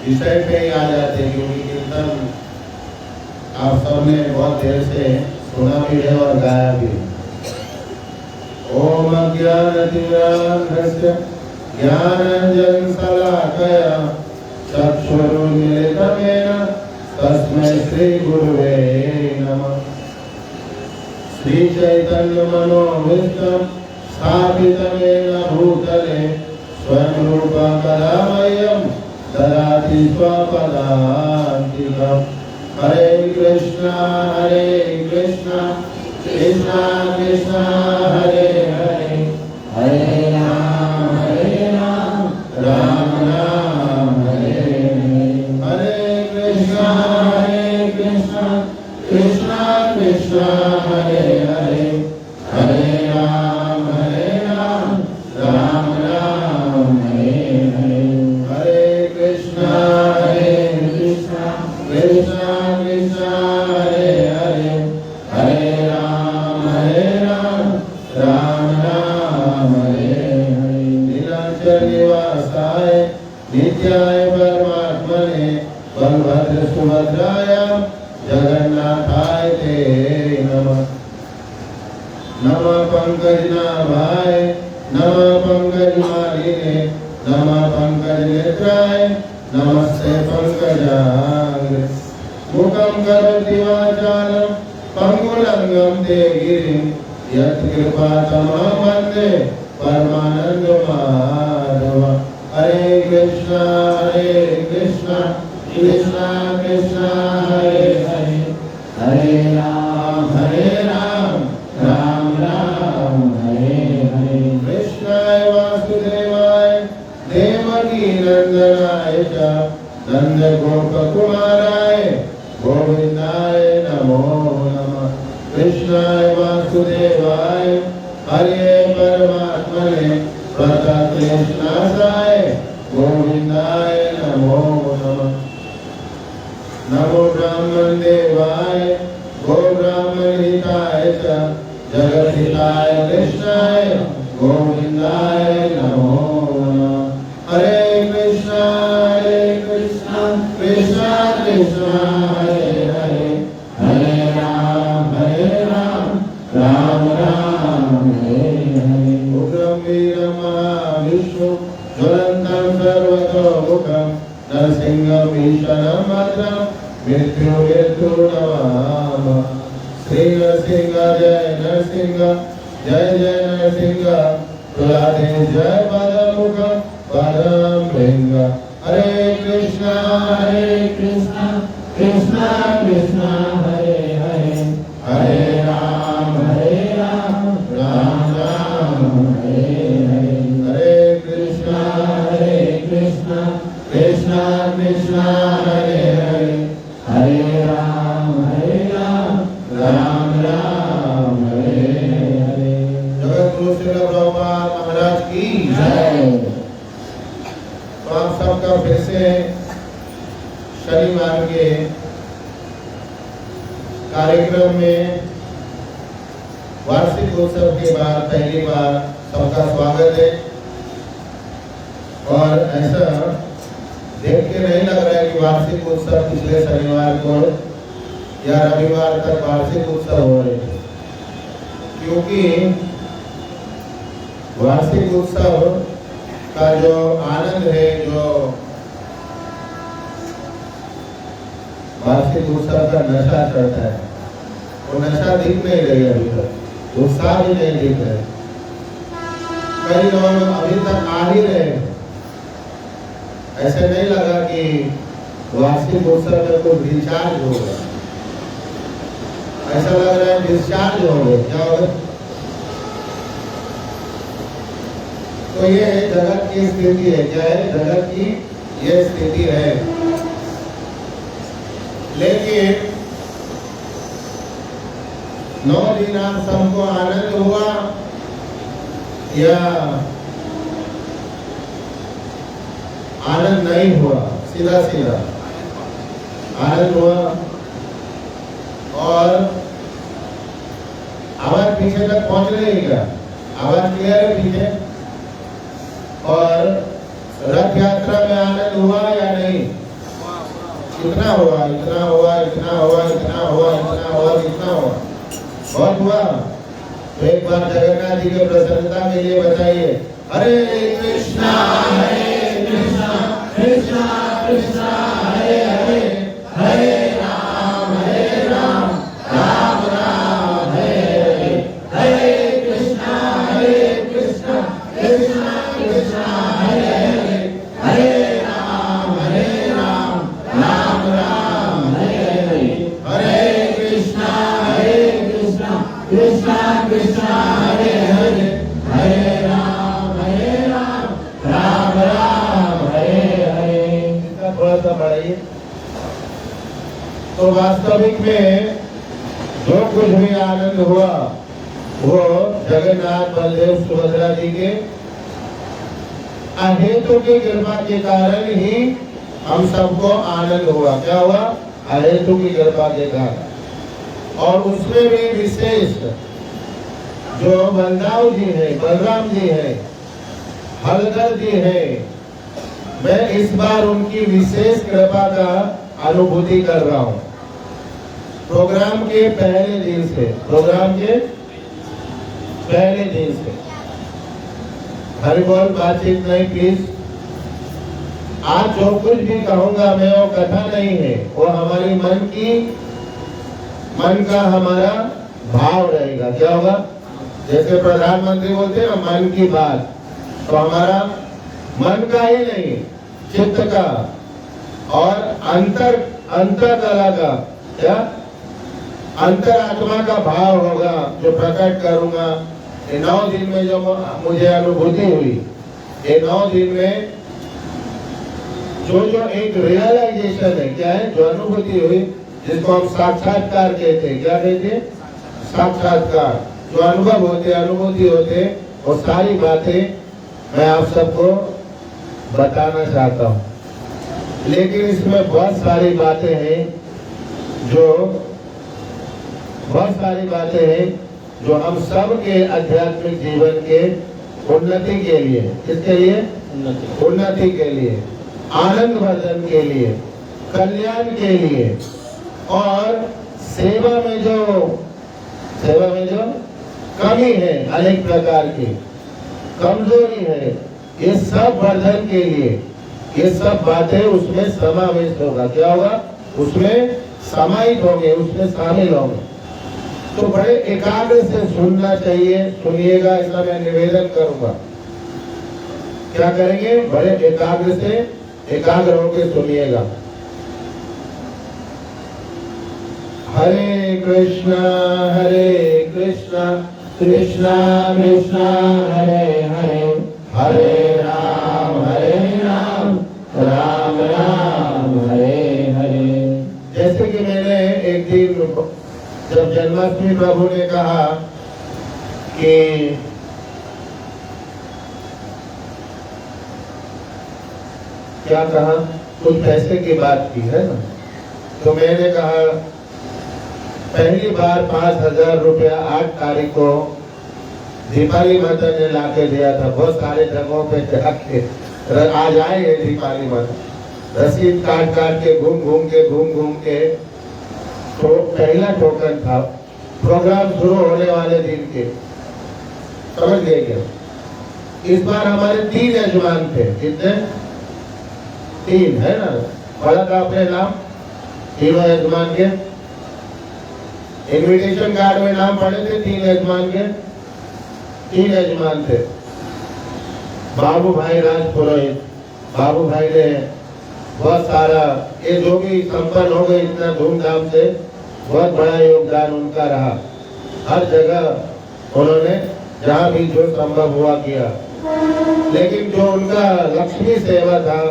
विषय पे ही आ जाते हैं क्योंकि कीर्तन आप सबने बहुत देर से सुना भी है और गाया भी है। ओम अज्ञानतिमिरान्धस्य ज्ञानाञ्जनशलाकया चक्षुरुन्मीलितं तस्मै श्रीगुरुवे नमः। श्रीचैतन्यमनोभीष्टं स्थापितं येन भूतले स्वयं रूपं कदा मह्यं ददाति स्वपदान्तिकम्। हरे कृष्णा कृष्ण कृष्ण हरे हरे, हरे राम राम राम हरे हरे। हरे कृष्ण कृष्ण कृष्ण हरे हरे, हरे राम राम राम हरे हरे। हरे कृष्ण कृष्ण कृष्ण हरे हरे, हरे राम राम राम हरे हरे। नीलाचल निवासाय नित्याय परमात्मने बलभद्र सुभद्राय जगन्नाथाय ते नमः। नमः पंकजनाभाय नमः पंकजमालिने नमः पंकजनेत्राय नमस्ते पंकजाग्रे। मुखं करोति वाचालं पंगुलंघं ते गिरिं यत्कृपातमहं वन्दे परमानन्दमाधव। हरे कृष्ण कृष्ण कृष्ण हरे हरे, हरे राम राम राम हरे हरे। कृष्णाय वासुदेवाय देवकी नंदनाय च नंदगोपकुमाराय गोविंदाय नमो नमः। कृष्णाय वासुदेवाय हरे परमात्मने प्रतक्लेशनाशाय गोविंदाय नमो नमः। नमो ब्राह्मण देवाय गो ब्राह्मण हिताय च जगद्हिताय कृष्णाय गोविंदाय नमो नमः। हरे कृष्ण कृष्ण कृष्ण हरे हरे, हरे राम राम राम हरे हरे। उग्रं वीरं महाविष्णु ज्वलन्तं सर्वतोमुखं नरसिंहं भीषणं भद्रं मृत्युर्नमामः। श्री नरसिंह जय नरसिंह, जय जय नरसिंह। तुलाधीश जय पदमुखं परम लिंग। हरे कृष्णा कृष्णा कृष्णा हरे हरे, हरे राम राम राम हरे हरे। हरे कृष्णा कृष्णा कृष्णा हरे हरे, हरे राम राम राम हरे हरे। जगत गुरु श्री प्रभुपाद महाराज की जय। तो आप सबका फिर से शनिवार के कार्यक्रम में वार्षिक उत्सव के बाद पहली बार सबका स्वागत है। और ऐसा देख के नहीं लग रहा है कि वार्षिक उत्सव पिछले शनिवार को या रविवार तक वार्षिक उत्सव हो रहे, क्योंकि वार्षिक उत्सव का जो आनंद है, जो वार्षिक उत्सव का नशा चढ़ता है, वो नशा दिख नहीं रही अभी तक, उत्साह भी नहीं दिख रहे। कई लोग अभी तक आ ही रहे, ऐसे नहीं लगा कि वार्षिक उत्सव में कुछ रिचार्ज होगा, ऐसा लग रहा है डिस्चार्ज हो गए। क्या होगा? तो ये जगत की स्थिति है। क्या है? जगत की ये स्थिति है। लेकिन 9 दिन आप सबको आनंद हुआ या आनंद नहीं हुआ? सीधा सीधा आनंद हुआ। और आवाज पीछे तक पहुंच रही है क्या? आवाज क्लियर है पीछे? और रथ यात्रा में आनंद हुआ या नहीं? कितना हुआ? इतना हुआ, इतना हुआ, इतना हुआ, इतना हुआ, इतना हुआ, बहुत हुआ। तो एक बार जगन्नाथ जी के प्रसन्नता के लिए बताइए, हरे कृष्णा कृष्णा कृष्णा हरे हरे, हरे राम राम राम हरे हरे। हरे कृष्णा कृष्णा कृष्णा हरे हरे, हरे राम राम राम हरे हरे। हरे कृष्णा कृष्णा कृष्णा हरे हरे, हरे राम राम राम हरे हरे। इसका थोड़ा सा बढ़ाइए। तो वास्तविक में जो कुछ भी आनंद हुआ वो जगन्नाथ बलदेव सुभद्रा जी के अहेतु की कृपा के कारण ही हम सबको आनंद हुआ। क्या हुआ? अहेतु की कृपा के कारण। और उसमें भी विशेष जो बलदाऊ जी है, बलराम जी है, हलधर जी है, मैं इस बार उनकी विशेष कृपा का अनुभूति कर रहा हूँ। प्रोग्राम के पहले दिन से हरि बोल, बातचीत नहीं प्लीज। आज जो कुछ भी कहूंगा मैं वो कथा नहीं है, वो हमारी मन का हमारा भाव रहेगा। क्या होगा? जैसे प्रधानमंत्री बोलते हैं मन की बात, तो हमारा मन का ही नहीं, चित्त का और अंतरकला का, क्या अंतरात्मा का भाव होगा जो प्रकट करूंगा। ये 9 दिन में जो मुझे अनुभूति हुई, ये 9 दिन में जो एक रियलाइजेशन है, क्या है? जो अनुभूति हुई, जिसको हम साक्षात्कार कहते हैं। क्या कहते हैं? साक्षात्कार। जो अनुभव होते, अनुभूति होते, वो सारी बातें मैं आप सबको बताना चाहता हूँ। लेकिन इसमें बहुत सारी बातें हैं जो हम सब के आध्यात्मिक जीवन के उन्नति के लिए, किसके लिए? उन्नति के लिए, आनंद वर्धन के लिए, कल्याण के लिए और सेवा में जो कमी है, अनेक प्रकार की कमजोरी है, ये सब वर्धन के लिए ये सब बातें उसमें समावेश होगा। क्या होगा? उसमें समाहित होंगे, उसमें शामिल होंगे। तो बड़े एकाग्र से सुनना चाहिए। सुनिएगा, ऐसा मैं निवेदन करूंगा। क्या करेंगे? बड़े एकाग्र से एकाग्र होकर सुनिएगा। हरे कृष्णा कृष्णा कृष्णा हरे हरे, हरे राम राम राम हरे हरे। जैसे कि मैंने एक दिन जब जन्माष्टमी प्रभु ने कहा कि क्या कहा, कुछ पैसे की बात की है ना, तो मैंने कहा पहली बार 5,000 रुपया 8 तारीख को दीपाली माता ने लाके दिया था। बहुत सारे जगहों पे जाके आज आए हैं दीपाली माता, रसीद काट के घूम के तो पहला टोकन था प्रोग्राम शुरू होने वाले दिन के, समझ गए क्या? इस बार हमारे 3 यजमान थे। कितने? 3 है ना, पढ़ा था अपने नाम तीनों यजमान के, इनविटेशन कार्ड में नाम पढ़े थे 3 यजमान के। 3 यजमान थे। बाबू भाई राजपुरोहित, बाबू भाई ने बहुत सारा ये जो भी संपन्न हो गए इतना धूमधाम से, बहुत बड़ा योगदान उनका रहा। हर जगह उन्होंने जहाँ भी जो संभव हुआ किया। लेकिन जो उनका लक्ष्मी सेवा था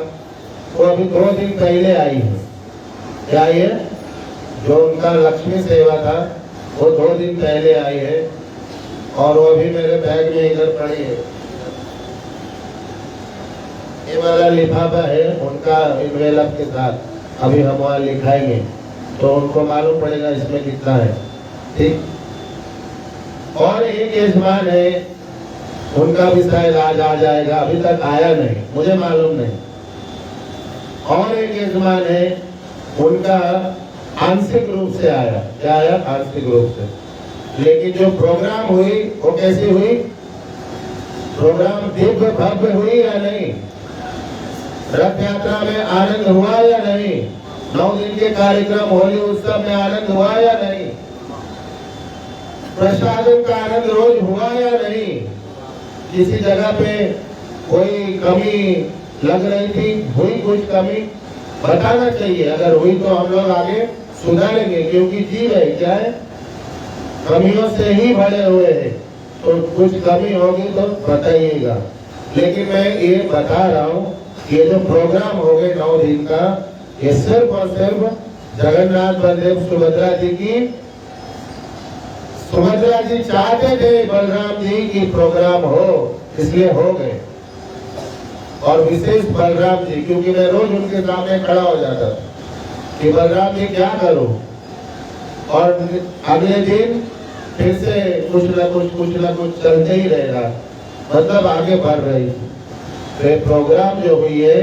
वो अभी 2 दिन पहले आई है। क्या आई है? जो उनका लक्ष्मी सेवा था वो 2 दिन पहले आई है और वो अभी मेरे बैग में इधर पड़ी है। ये वाला लिफाफा है उनका इनवेलप के साथ, अभी हम वहाँ लिखाएंगे तो उनको मालूम पड़ेगा इसमें कितना है। ठीक। और एक यजमान है उनका भी शायद आज आ जाएगा, अभी तक आया नहीं, मुझे मालूम नहीं। और एक यजमान है उनका आंशिक रूप से आया। क्या आया? आंशिक रूप से। लेकिन जो प्रोग्राम हुई वो कैसी हुई? प्रोग्राम दिव्य भव्य हुई या नहीं? रथ यात्रा में आनंद हुआ या नहीं? 9 दिन के कार्यक्रम होली उत्सव में आनंद हुआ या नहीं? प्रसादन का आनंद रोज हुआ या नहीं? किसी जगह पे कोई कमी लग रही थी, हुई कुछ कमी? बताना चाहिए, अगर हुई तो हम लोग आगे सुधारेंगे, क्योंकि जीव है, क्या है, कमियों से ही भरे हुए हैं। तो कुछ कमी होगी तो बताइएगा। लेकिन मैं ये बता रहा हूँ, ये जो प्रोग्राम हो गए 9 दिन का, ये सिर्फ और सिर्फ जगन्नाथ बलदेव सुभद्रा जी की, सुभद्रा जी चाहते थे बलराम जी की प्रोग्राम हो, इसलिए हो गए। और विशेष बलराम जी, क्योंकि मैं रोज उनके सामने खड़ा हो जाता था कि बलराम जी क्या करूं, और अगले दिन फिर से कुछ न कुछ चलते ही रहेगा, मतलब आगे बढ़ रही थी। तो प्रोग्राम जो हुई है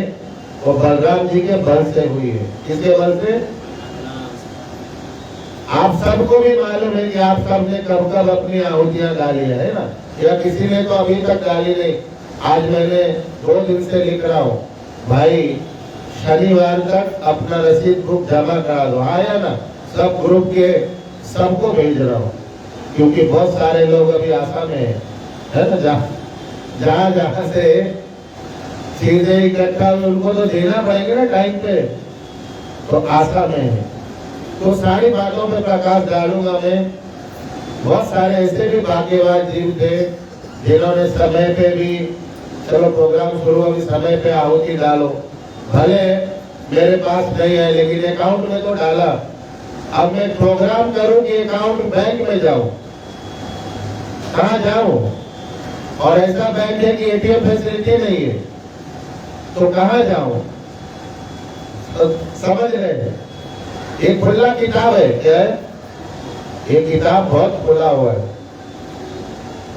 वो बलराम जी के बल से हुई है। किसके बल से? आप सबको भी मालूम है कि आप सबने कब कब अपनी आहुतियां डाली है ना, या किसी ने तो अभी तक डाली नहीं। आज मैंने 2 दिन से लिख रहा हूँ, भाई शनिवार तक अपना रसीद बुक जमा करा दो। आया ना, सब ग्रुप के सबको भेज रहा हूँ, क्योंकि बहुत सारे लोग अभी आशा में है ना, जहाँ से चीजें इकट्ठा हुई उनको तो देना पड़ेगा ना टाइम पे, तो आशा में है। तो सारी बातों पे प्रकाश डालूंगा मैं। बहुत सारे ऐसे भी भाग्यवान जीव थे जिन्होंने समय पे भी, चलो प्रोग्राम शुरू अभी समय पे आहुति डालो, भले मेरे पास नहीं है लेकिन अकाउंट में तो डाला। अब मैं प्रोग्राम करूं कि अकाउंट बैंक में जाऊं, कहाँ जाऊं? और ऐसा बैंक है कि एटीएम फैसिलिटी नहीं है, तो कहाँ जाऊं? तो समझ रहे हैं, एक खुला किताब है। क्या है? ये किताब बहुत खुला हुआ है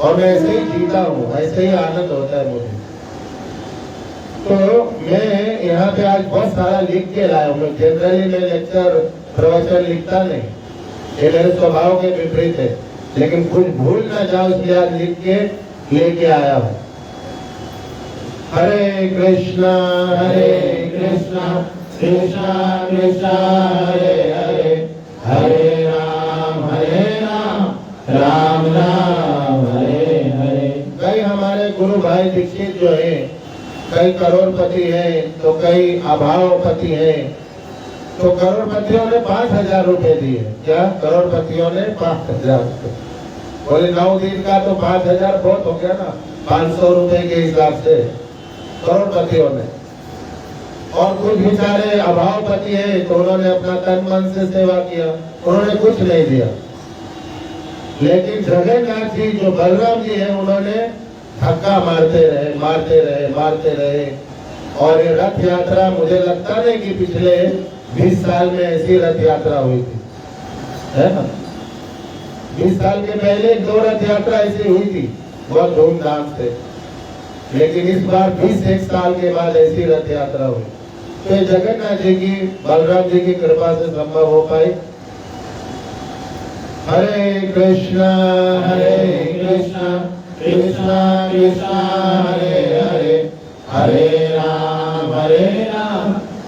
और मैं ऐसे ही जीता हूँ, ऐसे ही आनंद होता है मुझे। तो मैं यहाँ पे आज बहुत सारा लिख के लाया हूँ। जनरली मैं लेक्चर प्रवचन लिखता नहीं, ये मेरे स्वभाव के विपरीत है, लेकिन कुछ भूल ना जाओ इसलिए आज लिख के लेके आया हूँ। हरे कृष्णा कृष्णा कृष्णा हरे हरे, हरे राम राम राम हरे हरे। कई हमारे गुरु भाई दीक्षित जो है कई करोड़पति हैं तो कई अभावपति हैं। तो करोड़पतियों ने 5,000 रुपए दिए। क्या करोड़पतियों ने 5,000 रुपए? बोले 9 दिन का तो 5,000 बहुत हो गया ना, 500 रुपए के हिसाब से करोड़पतियों ने। और कुछ बेचारे अभावपति हैं तो उन्होंने अपना तन मन से सेवा किया, उन्होंने कुछ नहीं दिया। लेकिन जगन्नाथ जी जो बलराम जी हैं उन्होंने धक्का मारते रहे। और ये रथ यात्रा मुझे लगता नहीं कि पिछले 20 साल में ऐसी रथ यात्रा हुई थी, है ना। 20 साल के पहले 2 रथ यात्रा ऐसी हुई थी बहुत धूमधाम से, लेकिन इस बार 21 साल के बाद ऐसी रथ यात्रा हुई। तो ये जगन्नाथ जी की, बलराम जी की कृपा से संभव हो पाई। हरे कृष्णा कृष्णा कृष्णा हरे हरे, हरे राम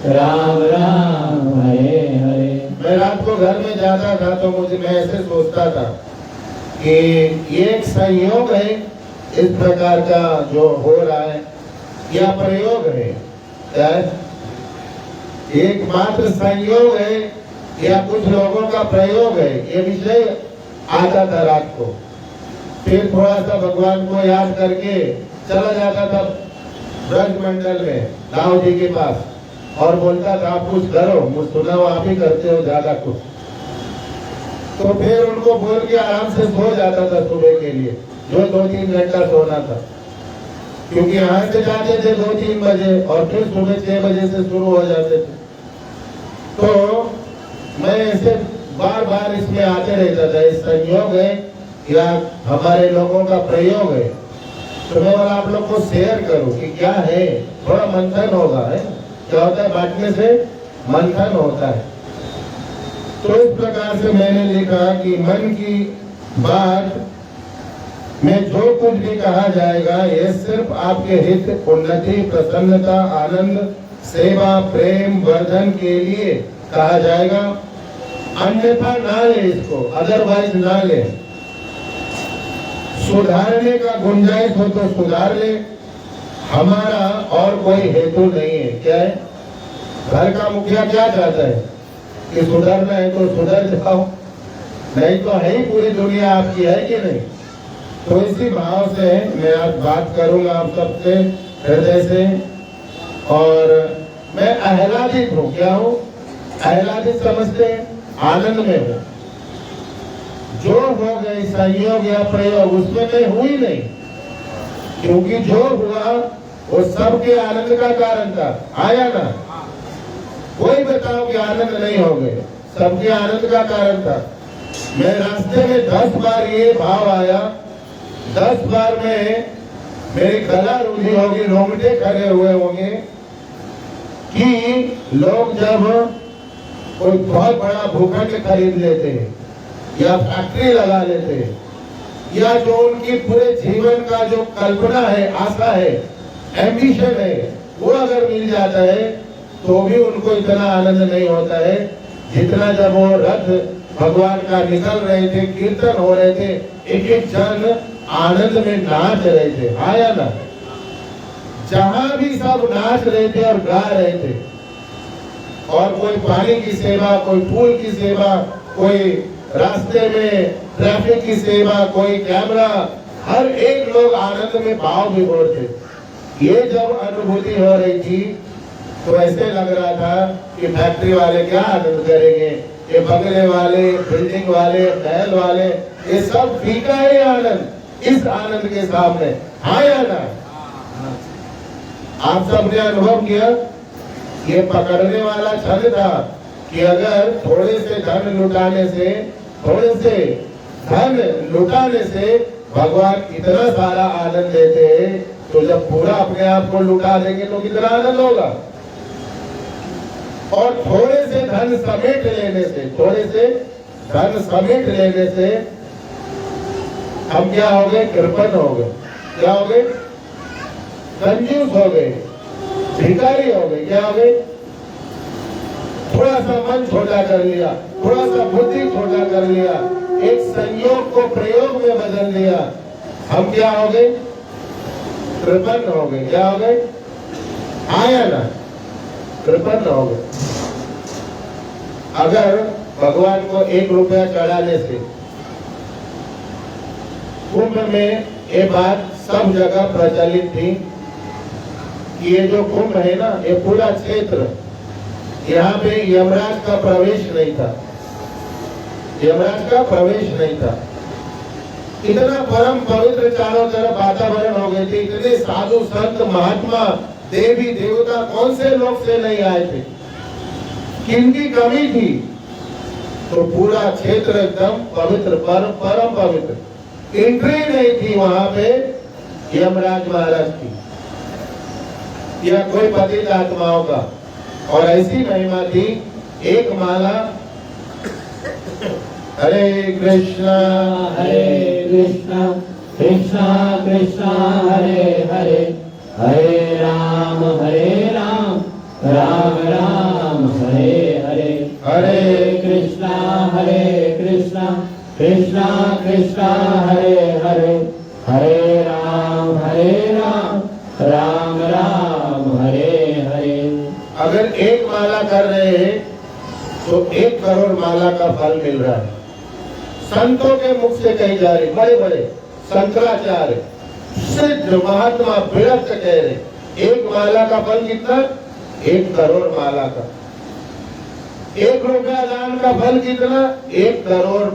राम राम हरे हरे। मैं रात को घर में जाता था तो मैं ऐसे सोचता था कि ये एक संयोग है इस प्रकार का जो हो रहा है, या प्रयोग है? क्या है? एकमात्र संयोग है या कुछ लोगों का प्रयोग है? ये विषय आता था रात को। फिर थोड़ा सा भगवान को याद करके चला जाता था ब्रज मंडल में दाऊ जी के पास और बोलता था आप कुछ करो, मुझे सुना वो आप ही करते हो ज्यादा कुछ। तो फिर उनको बोल के आराम से सो जाता था सुबह के लिए, जो 2-3 घंटा सोना था, क्योंकि यहाँ से जाते थे 2-3 बजे और फिर सुबह 6 बजे से शुरू हो जाते थे। तो मैं ऐसे बार बार इसमें आते रहता था, इस संयोग है या हमारे लोगों का प्रयोग है। तो मैं आप लोग को शेयर करूं कि क्या है, थोड़ा मंथन होगा। है क्या होता है? बांटने से मंथन होता है। तो इस प्रकार से मैंने लिखा कि मन की बात में जो कुछ भी कहा जाएगा ये सिर्फ आपके हित, उन्नति, प्रसन्नता, आनंद, सेवा, प्रेम वर्धन के लिए कहा जाएगा। अन्यथा ना ले इसको, अदरवाइज ना ले। सुधारने का गुंजाइश हो तो सुधार ले, हमारा और कोई हेतु नहीं है। क्या है? घर का मुखिया क्या चाहता है कि सुधरना है तो सुधर जाओ, नहीं तो है ही पूरी दुनिया आपकी, है कि नहीं? तो इसी भाव से मैं आज बात करूंगा आप सबसे हृदय से। और मैं आह्लादित हूँ। क्या हूँ? आह्लादित समझते हैं, आनंद में हूँ। जो हो गई संयोग या प्रयोग उसमें मैं हुई नहीं, क्योंकि जो हुआ वो सबके आनंद का कारण था। आया ना? कोई बताओ कि आनंद नहीं हो गए, सबके आनंद का कारण था। मैं रास्ते में 10 बार ये भाव आया, 10 बार में मेरी गला रूंधी होगी, रोंगटे खड़े हुए होंगे कि लोग जब कोई बहुत बड़ा भूखंड खरीद लेते हैं या फैक्ट्री लगा लेते हैं, या जो उनकी पूरे जीवन का जो कल्पना है, आशा है, एम्बिशन है, वो अगर मिल जाता है तो भी उनको इतना आनंद नहीं होता है जितना जब वो रथ भगवान का निकल रहे थे, कीर्तन हो रहे थे, एक जन आनंद में नाच रहे थे। आया ना? जहां भी सब नाच रहे थे और गा रहे थे, और कोई पानी की सेवा, कोई फूल की सेवा, कोई रास्ते में ट्रैफिक की सेवा, कोई कैमरा, हर एक लोग आनंद में भाव विभोर थे। ये जब अनुभूति हो रही थी तो ऐसे लग रहा था कि फैक्ट्री वाले क्या आनंद करेंगे, ये बंगले वाले, बिल्डिंग वाले, महल वाले, ये सब फीका है आनंद इस आनंद के सामने। हाँ या ना? आप सबने अनुभव किया? ये पकड़ने वाला क्षण था कि अगर थोड़े से धन लुटाने से भगवान इतना सारा आनंद देते, तो जब पूरा अपने आप को लुटा देंगे तो कितना आनंद होगा। और थोड़े से धन समेट लेने से हम क्या हो गए? कृपण हो गए। क्या हो गए? कंजूस हो गए, भिखारी हो गए। क्या हो गए? थोड़ा सा मन छोटा कर लिया, थोड़ा सा बुद्धि छोटा कर लिया, एक संयोग को प्रयोग में बदल दिया। हम क्या हो गए? कृपण हो गए। क्या हो गए? आया ना, कृपण हो गए। अगर भगवान को 1 रुपया चढ़ाने से, कुंभ में ये बात सब जगह प्रचलित थी कि ये जो कुंभ है ना, ये पूरा क्षेत्र, यहाँ पे यमराज का प्रवेश नहीं था, यमराज का प्रवेश नहीं था। इतना परम पवित्र चारों तरफ वातावरण हो गए थे, इतने साधु संत महात्मा देवी देवता कौन से लोग से नहीं आए थे, किनकी कमी थी? तो पूरा क्षेत्र एकदम पवित्र, परम पवित्र, एंट्री नहीं थी वहां पे यमराज महाराज की या कोई पतित आत्माओं का। और ऐसी महिमा थी, एक माला हरे कृष्णा कृष्णा कृष्णा हरे हरे, हरे राम राम राम हरे हरे, हरे कृष्णा कृष्णा कृष्णा हरे हरे, हरे राम राम राम हरे हरे। अगर एक माला कर रहे हैं तो 1 करोड़ माला का फल मिल रहा है। संतों के मुख से कही जा रही, बड़े बड़े शंकराचार्य सिद्ध महात्मा विरक्त कह रहे, 1 माला का फल कितना? 1 करोड़ माला का। 1 रुपया दान का फल कितना? 1 करोड़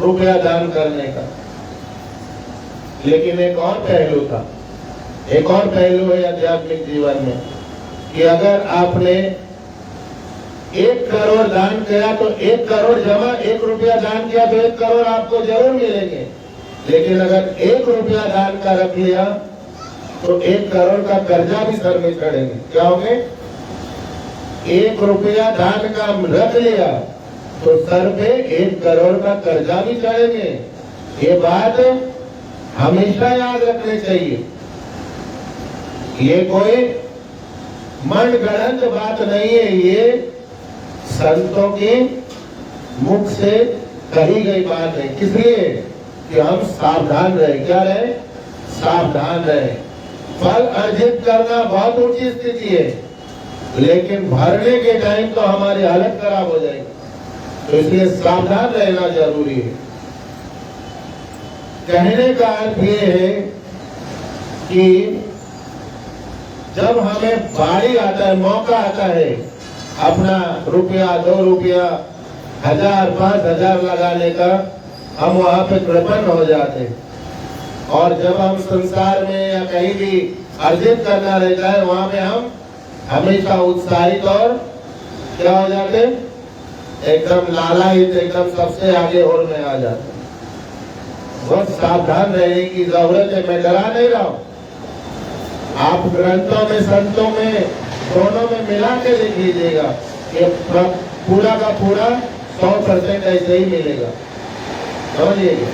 रुपया दान करने का। लेकिन एक और पहलू था, एक और पहलू है आध्यात्मिक जीवन में कि अगर आपने 1 करोड़ दान किया तो 1 करोड़ जमा, 1 रुपया दान किया तो 1 करोड़ आपको जरूर मिलेंगे। लेकिन अगर 1 रुपया दान का रख लिया तो 1 करोड़ का कर्जा भी सर में चढ़ेंगे। क्या होंगे? 1 रुपया दान का रख लिया तो सर पे 1 करोड़ का कर्जा भी चढ़ेंगे। ये बात हमेशा याद रखनी चाहिए। ये कोई मनगढ़ंत बात नहीं है, ये संतों के मुख से कही गई बात है। किस लिए? कि हम सावधान रहे। क्या रहे? सावधान रहे। फल अर्जित करना बहुत ऊंची स्थिति है, लेकिन भरने के टाइम तो हमारी हालत खराब हो जाएगी। तो इसलिए सावधान रहना जरूरी है। कहने का अर्थ ये है कि जब हमें बारी आता है, मौका आता है अपना रुपया, 2 रुपया, 1000, 5000 लगाने का, हम वहां पे कृपण हो जाते। और जब हम संसार में या कहीं भी अर्जित करना रहता है, वहां पे हम हमेशा उत्साहित और क्या हो जाते? एकदम लालायित, एकदम सबसे आगे होड़ में आ जाते। बहुत सावधान रहने की जरूरत है। मैं डरा नहीं रहा हूं, आप ग्रंथों में, संतों में, दोनों में मिला के देख लीजिएगा, ये पूरा का पूरा 100% ऐसे ही मिलेगा। समझिएगा,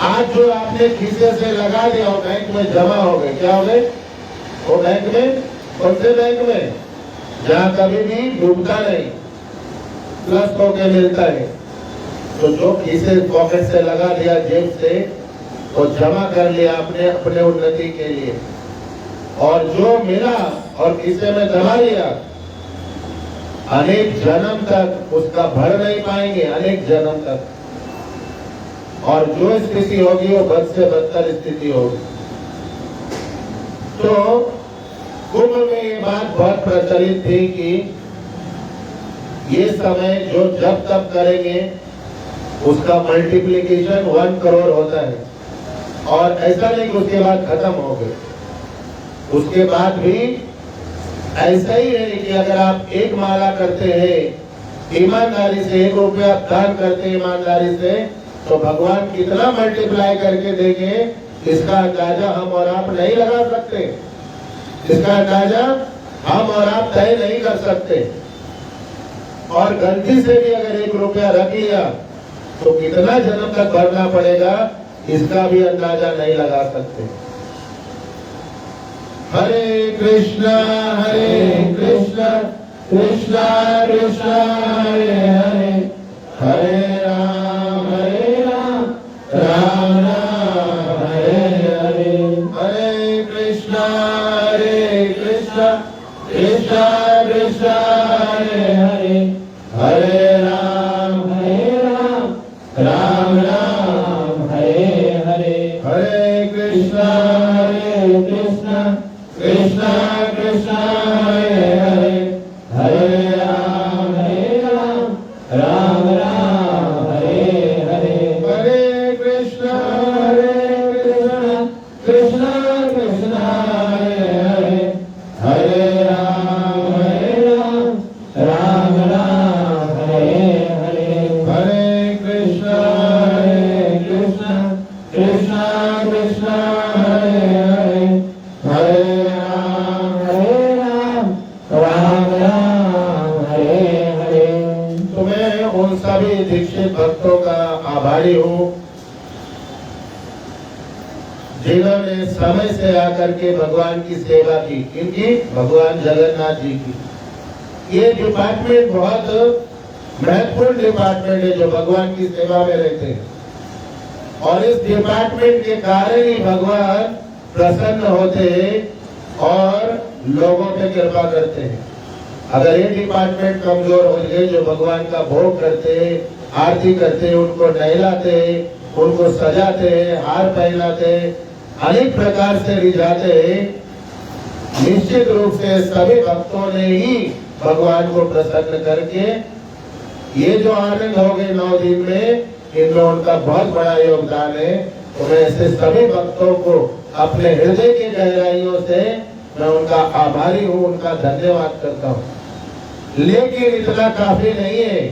आज जो आपने खीसे से लगा दिया वो बैंक में जमा हो गए। क्या हो गए? वो बैंक में, कौन से बैंक में? जहाँ कभी भी डूबता नहीं, प्लस होके मिलता है। तो जो खीसे पॉकेट से लगा दिया, जेब से, वो जमा कर लिया अपने अपने उन्नति के लिए, और जो मिला और खीसे में दबा लिया, अनेक जन्म तक उसका भर नहीं पाएंगे, अनेक जन्म तक। और जो स्थिति होगी वो बद से बदतर स्थिति होगी। तो कुंभ में ये बात बहुत प्रचलित थी कि ये समय जो जब तक करेंगे उसका मल्टीप्लिकेशन 1 करोड़ होता है। और ऐसा नहीं कि उसके बाद खत्म हो गए, उसके बाद भी ऐसा ही है कि अगर आप 1 माला करते हैं ईमानदारी से, 1 रुपया दान करते हैं ईमानदारी से, तो भगवान कितना मल्टीप्लाई करके देंगे, इसका अंदाजा हम और आप नहीं लगा सकते। इसका अंदाजा हम और आप तय नहीं कर सकते। और गलती से भी अगर 1 रुपया रख लिया तो कितना जन्म तक भरना पड़ेगा, इसका भी अंदाजा नहीं लगा सकते। हरे कृष्णा कृष्णा कृष्णा हरे हरे, हरे राम राम राम हरे हरे, हरे कृष्णा कृष्णा कृष्णा हरे हरे, हरे राम राम राम हरे हरे, हरे कृष्णा कृष्णा कृष्णा हरे हरे, हरे राम राम राम हरे हरे, हरे कृष्णा कृष्णा कृष्णा हरे हरे, हरे राम राम राम हरे हरे, हरे कृष्णा कृष्णा कृष्णा हरे हरे, हरे राम राम राम हरे हरे। तो मैं उन सभी दीक्षित भक्तों का आभारी हूँ जिन्होंने समय से आकर के भगवान की सेवा की। इनकी भगवान जगन्नाथ जी की ये डिपार्टमेंट बहुत महत्वपूर्ण डिपार्टमेंट है जो भगवान की सेवा में रहते हैं, और इस डिपार्टमेंट के कारण ही भगवान प्रसन्न होते हैं और लोगों पे कृपा करते हैं। अगर ये डिपार्टमेंट कमजोर हो जाए, जो भगवान का भोग करते हैं, आरती करते हैं, उनको नहलाते हैं, उनको सजाते हैं, हार पहनाते हैं, अनेक प्रकार से रिझाते हैं, निश्चित रूप से सभी भक्तों ने ही भगवान को प्रसन्न करके ये जो आनंद हो गए 9 दिन में, इनमें उनका बहुत बड़ा योगदान है। तो मैं ऐसे सभी भक्तों को अपने हृदय की गहराइयों से मैं उनका आभारी हूँ, उनका धन्यवाद करता हूँ। लेकिन इतना काफी नहीं है,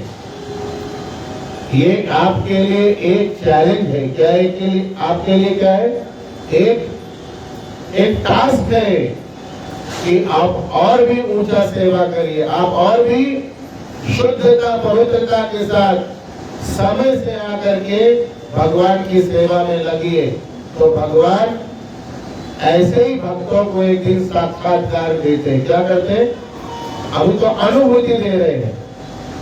ये आपके लिए एक चैलेंज है। क्या है कि आपके लिए क्या है? एक टास्क है कि आप और भी ऊंचा सेवा करिए, आप और भी शुद्धता पवित्रता के साथ समय से आकर के भगवान की सेवा में लगिए। तो भगवान ऐसे ही भक्तों को एक दिन साक्षात्कार देते हैं। क्या करते हैं? अभी तो अनुभूति दे रहे हैं।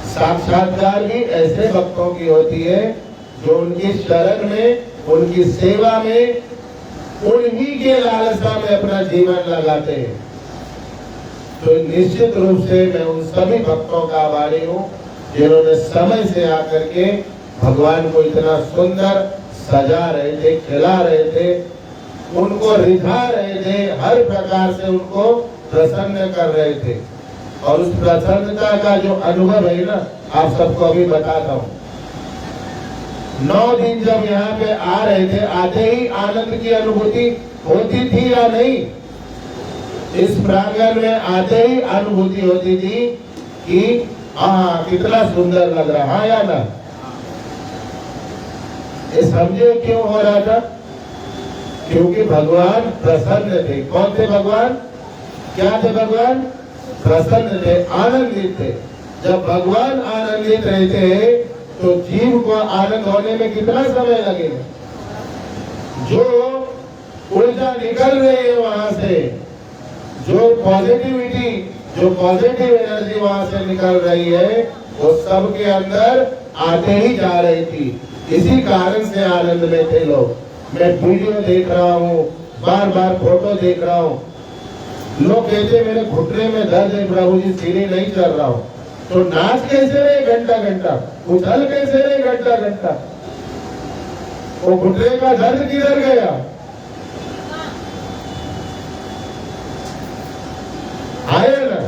साक्षात्कार भी ऐसे भक्तों की होती है जो उनकी शरण में, उनकी सेवा में, उन्हीं के लालसा में अपना जीवन लगाते हैं। तो निश्चित रूप से मैं उन सभी भक्तों का आभारी हूँ जिन्होंने समय से आकर के भगवान को इतना सुंदर सजा रहे थे, खिला रहे थे, उनको रिझा रहे थे, हर प्रकार से उनको प्रसन्न कर रहे थे। और उस प्रसन्नता का जो अनुभव है ना, आप सबको अभी बताता हूँ। 9 दिन जब यहाँ पे आ रहे थे, आते ही आनंद की अनुभूति होती थी या नहीं? इस प्रांगण में आते ही अनुभूति होती थी कि हाँ कितना सुंदर लग रहा, हाँ या ना? ये समझे क्यों हो रहा था? क्योंकि भगवान प्रसन्न थे। कौन थे भगवान? क्या थे भगवान? प्रसन्न थे, आनंदित थे। जब भगवान आनंदित रहते हैं तो जीव को आनंद होने में कितना समय लगेगा? जो ऊर्जा निकल रही है वहां से, जो पॉजिटिविटी, जो पॉजिटिव एनर्जी वहां से निकल रही है, वो सबके अंदर आते ही जा रही थी। इसी कारण से आनंद में थे लोग। मैं वीडियो देख रहा हूँ, बार बार फोटो देख रहा हूँ, लोग कहते मेरे घुटने में दर्द है प्रभु जी, सीढ़ी नहीं चल रहा हूँ। तो नाच कैसे रहे घंटा घंटा, उछल कैसे रहे घंटा घंटा? वो घुटने का दर्द किधर गया? आए ना,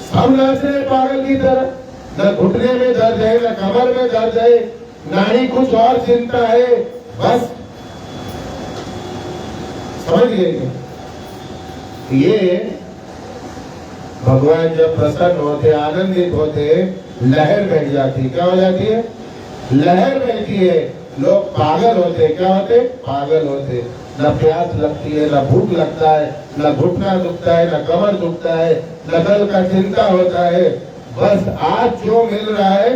सब नाच रहे पागल की तरह। न घुटने में दर्द है, न कमर में दर्द है, ना ही कुछ और चिंता है, बस समझ गए। ये भगवान जब प्रसन्न होते, आनंदित होते, लहर बैठ जाती। क्या हो जाती है? लहर बैठती है। लोग पागल होते। क्या होते? पागल होते। न प्यास लगती है, न भूख लगता है, न घुटना दुखता है, न कमर दुखता है, न कल का चिंता होता है। बस आज जो मिल रहा है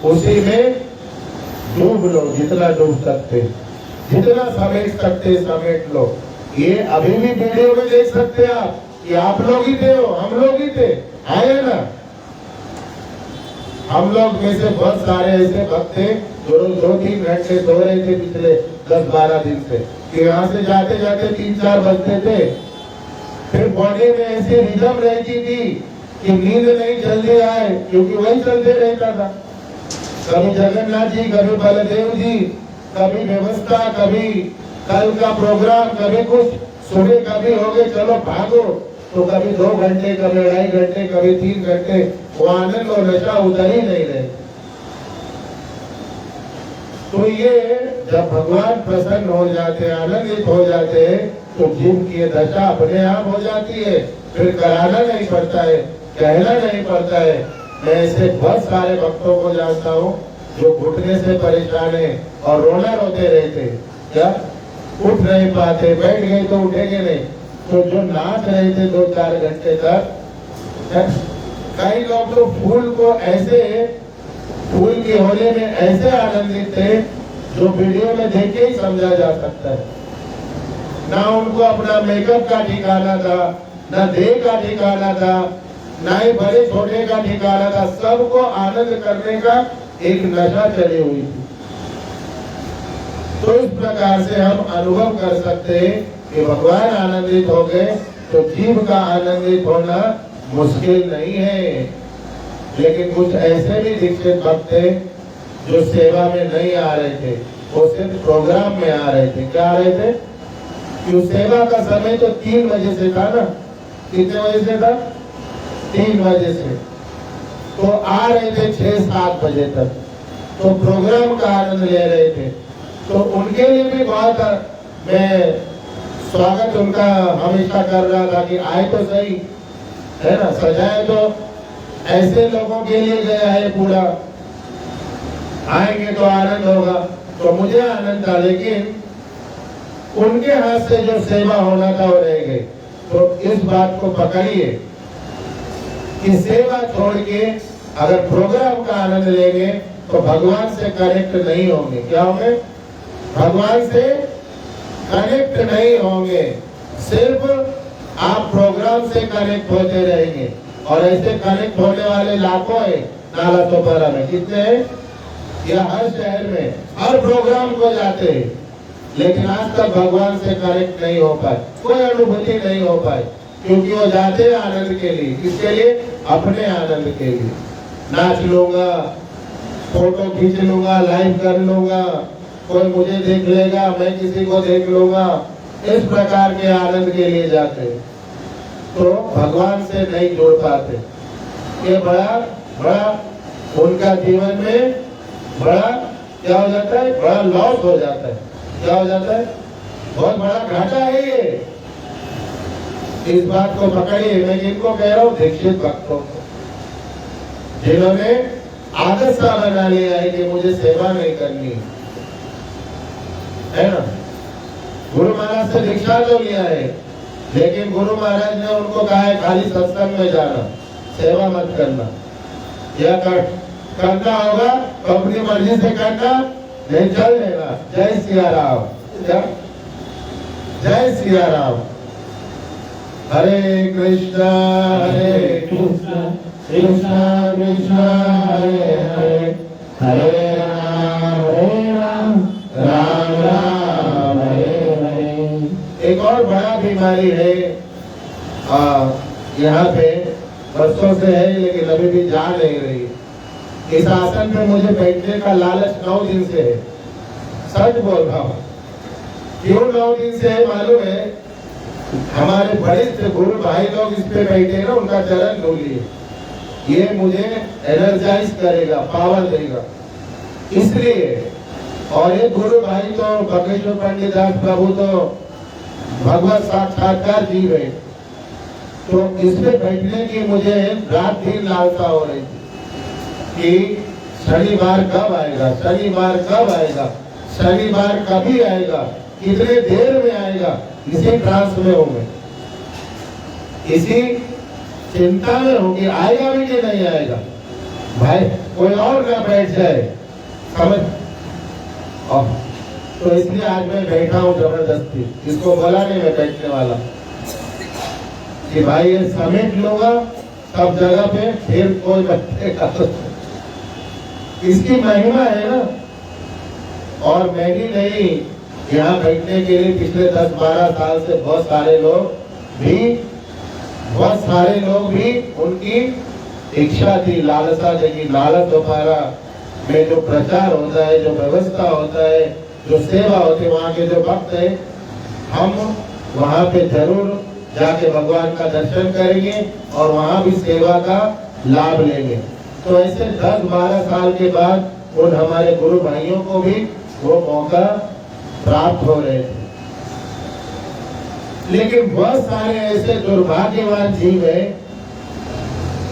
उसी में डूब लो, जितना डूब सकते, जितना समेट सकते समेट लो। ये अभी भी वीडियो में देख सकते हैं आप कि आप लोग ही थे, हम लोग ही थे, आए ना। हम लोग में से बहुत सारे ऐसे भक्त थे जो 2-3 घंटे सो रहे थे पिछले 10-12 दिन से, कि यहाँ से जाते जाते 3-4 बजते थे। फिर बॉडी में ऐसी रिदम रहती थी कि नींद नहीं जल्दी आए, क्योंकि वही चलते रहता था। कभी जगन्नाथ जी, कभी बलदेव जी, कभी व्यवस्था, कभी कल का प्रोग्राम, कभी कुछ सुबह, कभी हो गए चलो भागो, तो कभी 2 घंटे, कभी 2.5 घंटे, कभी 3 घंटे, वो आनंद और नशा उतर ही नहीं रहे। तो ये जब भगवान प्रसन्न हो जाते हैं, आनंदित हो जाते हैं, तो जीव की दशा अपने आप हो जाती है। फिर कराना नहीं पड़ता है, कहना नहीं पड़ता है। मैं ऐसे बहुत सारे भक्तों को जानता हूँ जो घुटने से परेशान है और रोना रोते रहते, क्या उठ नहीं पाते, बैठ गए तो उठेंगे नहीं, तो जो नाच रहे थे 2-4 घंटे तक। कई लोग तो फूल को ऐसे, फूल की होली में ऐसे आनंदित थे जो वीडियो में देख के ही समझा जा सकता है। ना उनको अपना मेकअप का ठिकाना था, ना देह का ठिकाना था, ना ही बड़े छोटे का ठिकाना था। सबको आनंद करने का एक नशा चली हुई थी। तो इस प्रकार से हम अनुभव कर सकते हैं कि भगवान आनंदित हो गए तो जीव का आनंदित होना मुश्किल नहीं है। लेकिन कुछ ऐसे भी दीक्षित भक्त थे जो सेवा में नहीं आ रहे थे, वो सिर्फ प्रोग्राम में आ रहे थे। क्या आ रहे थे? कि सेवा का समय तो 3 बजे से था ना, कितने बजे से था? 3 बजे से। तो आ रहे थे 6-7 बजे तक, तो प्रोग्राम का आनंद ले रहे थे। तो उनके लिए भी बहुत मैं स्वागत उनका हमेशा कर रहा था कि आए तो सही, है ना, सजाए तो ऐसे लोगों के लिए गया है पूरा, आएंगे तो आनंद होगा। तो मुझे आनंद था, लेकिन उनके हाथ से जो सेवा होना था वो रह गई। तो इस बात को पकड़िए कि सेवा छोड़ के अगर प्रोग्राम का आनंद लेंगे तो भगवान से कनेक्ट नहीं होंगे। क्या होंगे? भगवान से कनेक्ट नहीं होंगे। सिर्फ आप प्रोग्राम से कनेक्ट होते रहेंगे, और ऐसे कनेक्ट होने वाले लाखों है नाला चौपारा में। कितने हैं? या हर शहर में हर प्रोग्राम को जाते हैं, लेकिन आज तक भगवान से कनेक्ट नहीं हो पाए, कोई अनुभूति नहीं हो पाए, क्योंकि वो जाते हैं आनंद के लिए। किसके लिए? अपने आनंद के लिए। नाच लूंगा, फोटो खींच लूंगा, लाइव कर लूंगा, कोई मुझे देख लेगा, मैं किसी को देख लूंगा, इस प्रकार के आनंद के लिए जाते हैं, तो भगवान से नहीं जुड़ पाते। ये बड़ा उनका जीवन में बड़ा क्या हो जाता है? बड़ा लॉस हो जाता है। क्या हो जाता है? बहुत बड़ा घाटा है ये। इस बात को पकड़िए। मैं किनको कह रहा हूँ? दीक्षित भक्तों को, जिन्होंने आदत सा बना लिया है कि मुझे सेवा नहीं करनी है ना। गुरु महाराज से दीक्षा तो लिया है, लेकिन गुरु महाराज ने उनको कहा है खाली सत्संग में जाना, सेवा मत करना। या करना होगा तो अपनी मर्जी से करना, नहीं चल देना। जय सिया राम, जय सिया राम। हरे कृष्णा कृष्णा कृष्णा हरे हरे, हरे राम राम राम हरे हरे। एक और बड़ा बीमारी है यहाँ पे, वर्षों से है, लेकिन अभी भी जा नहीं रही। इस आसन पे मुझे बैठने का लालच 9 दिन से है, सच बोल रहा हूँ। क्यों 9 दिन से है मालूम है? हमारे बड़े गुरु भाई लोग इस पे बैठे ना, उनका चरण धूलिए, ये मुझे एनर्जाइज करेगा, पावर देगा, इसलिए। और ये गुरु भाई तो बकेश्वर पंडित दास प्रभु तो भगवत साक्षात्कार जीव है, तो इसमें बैठने की मुझे रात दिन लालसा हो रही थी कि शनिवार कब आएगा, शनिवार कब आएगा, शनिवार कभी आएगा, कितने देर में आएगा। इसी ट्रांस में होंगे, इसी चिंता में होंगे, आएगा भी कि नहीं आएगा। भाई कोई और ना बैठ जाए, समझ। तो इसलिए आज मैं बैठा हूँ जबरदस्ती, इसको बोला नहीं मैं बैठने वाला कि भाई ये समेट लूंगा सब जगह पे, फिर कोई बैठेगा। इसकी महिमा है ना। और मैं ही नहीं, यहाँ बैठने के लिए पिछले 10-12 साल से बहुत सारे लोग भी बहुत सारे लोग भी उनकी इच्छा थी, लालसा थी कि लालच दोबारा में जो प्रचार होता है, जो व्यवस्था होता है, जो सेवा होती है, वहाँ के जो भक्त है, हम वहाँ पे जरूर जाके भगवान का दर्शन करेंगे और वहाँ भी सेवा का लाभ लेंगे। तो ऐसे 10-12 साल के बाद उन हमारे गुरु भाइयों को भी वो मौका प्राप्त हो रहे थे। लेकिन बहुत सारे ऐसे दुर्भाग्यवान जीव है,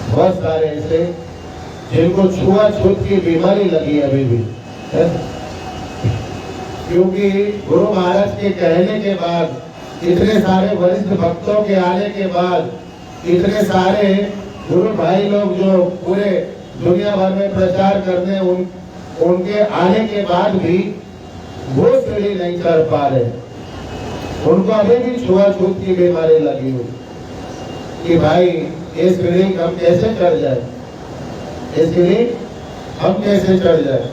बहुत सारे ऐसे जिनको छुआछूत की बीमारी लगी अभी भी, क्योंकि गुरु महाराज के कहने के बाद, इतने सारे वरिष्ठ भक्तों के आने के बाद, इतने सारे गुरु भाई लोग जो पूरे दुनिया भर में प्रचार करने उनके आने के बाद भी वो सीढ़ी नहीं कर पा रहे। उनको अभी भी छुआछूत की बीमारी लगी हुई कि भाई ये सीढ़ी हम कैसे चढ़ जाए, ये सीढ़ी हम कैसे चढ़ जाए,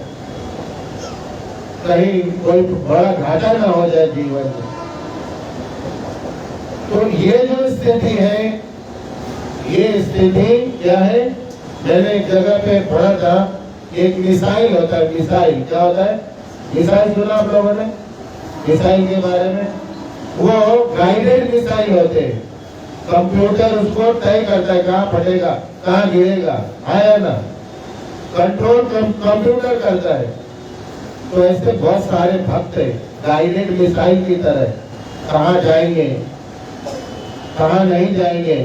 कहीं कोई बड़ा घाटा ना हो जाए जीवन में। तो ये जो स्थिति है, ये स्थिति क्या है? मैंने एक जगह पे पढ़ा था, एक मिसाइल होता है, मिसाइल क्या होता है? मिसाइल सुना आप लोगों ने मिसाइल के बारे में? वो गाइडेड मिसाइल होते हैं, कंप्यूटर उसको तय करता है कहाँ फटेगा, कहाँ गिरेगा, आया ना, कंट्रोल कंप्यूटर करता है। तो ऐसे बहुत सारे भक्त है, गाइडेड मिसाइल की तरह, कहाँ जाएंगे, कहाँ नहीं जाएंगे,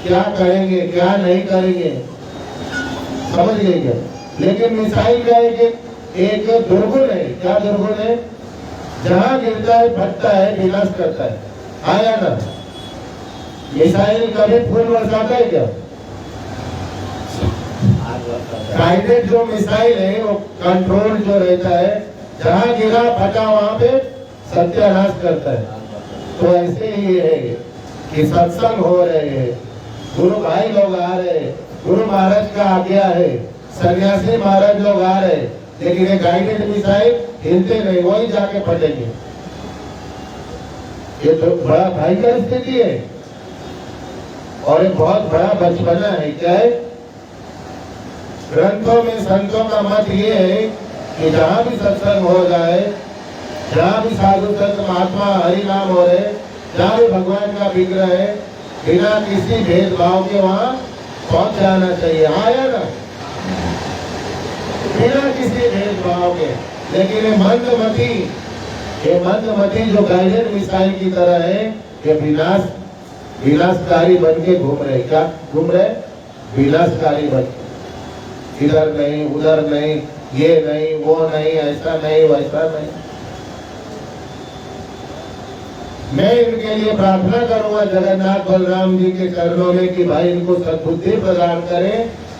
क्या करेंगे, क्या नहीं करेंगे, समझ गए क्या? लेकिन मिसाइल का एक दुर्गुण है। क्या दुर्गुण है? जहाँ गिरता है फटता है, विनाश करता है, आया ना। मिसाइल कभी फूल बरसाता है क्या? गाइडेड जो मिसाइल है वो कंट्रोल जो रहता है, जहाँ गिरा फटा वहाँ पे सत्यानाश करता है। तो ऐसे ही है कि सत्संग हो रहे हैं, गुरु भाई लोग आ रहे हैं, गुरु महाराज का आज्ञा है, सन्यासी महाराज लोग आ रहे हैं, लेकिन ये गाइडेड मिसाइल हिलते नहीं, वही जाके फटेंगे। ये तो बड़ा भयंकर स्थिति है और एक बहुत बड़ा बचपना है। क्या है? ग्रंथों में संतों का मत ये है कि जहाँ भी सत्संग हो जाए, जहाँ भी साधु संत महात्मा हरि नाम हो रहे, जहाँ भी भगवान का विग्रह है, बिना किसी भेदभाव के वहाँ पहुँच जाना चाहिए, आया ना, बिना किसी भेदभाव के। लेकिन ये मंदमती जो गाइडेड मिसाइल की तरह है, ये विनाशकारी बन के घूम रहे। क्या घूम रहे? विनाशकारी बन के, इधर नहीं उधर नहीं, ये नहीं वो नहीं, ऐसा नहीं वैसा नहीं। मैं इनके लिए प्रार्थना करूंगा जगन्नाथ बलराम जी के चरणों में कि भाई इनको सद्बुद्धि प्रदान करें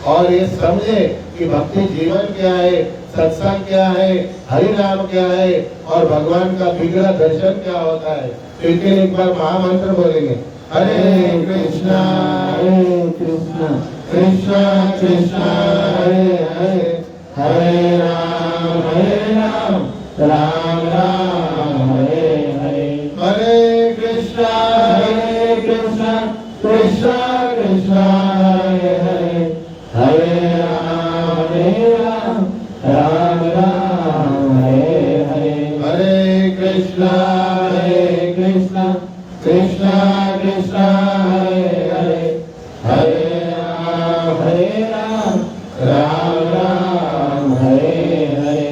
और ये समझे कि भक्ति जीवन क्या है, सत्संग क्या है, हरि नाम क्या है और भगवान का विग्रह दर्शन क्या होता है। तो इनके लिए एक बार महामंत्र बोलेंगे, हरे कृष्णा कृष्णा कृष्णा हरे हरे, हरे राम राम राम हरे हरे, हरे कृष्णा कृष्णा कृष्णा हरे हरे, हरे राम राम राम हरे हरे, हरे कृष्णा कृष्णा कृष्णा हरे हरे, हरे राम राम राम हरे हरे।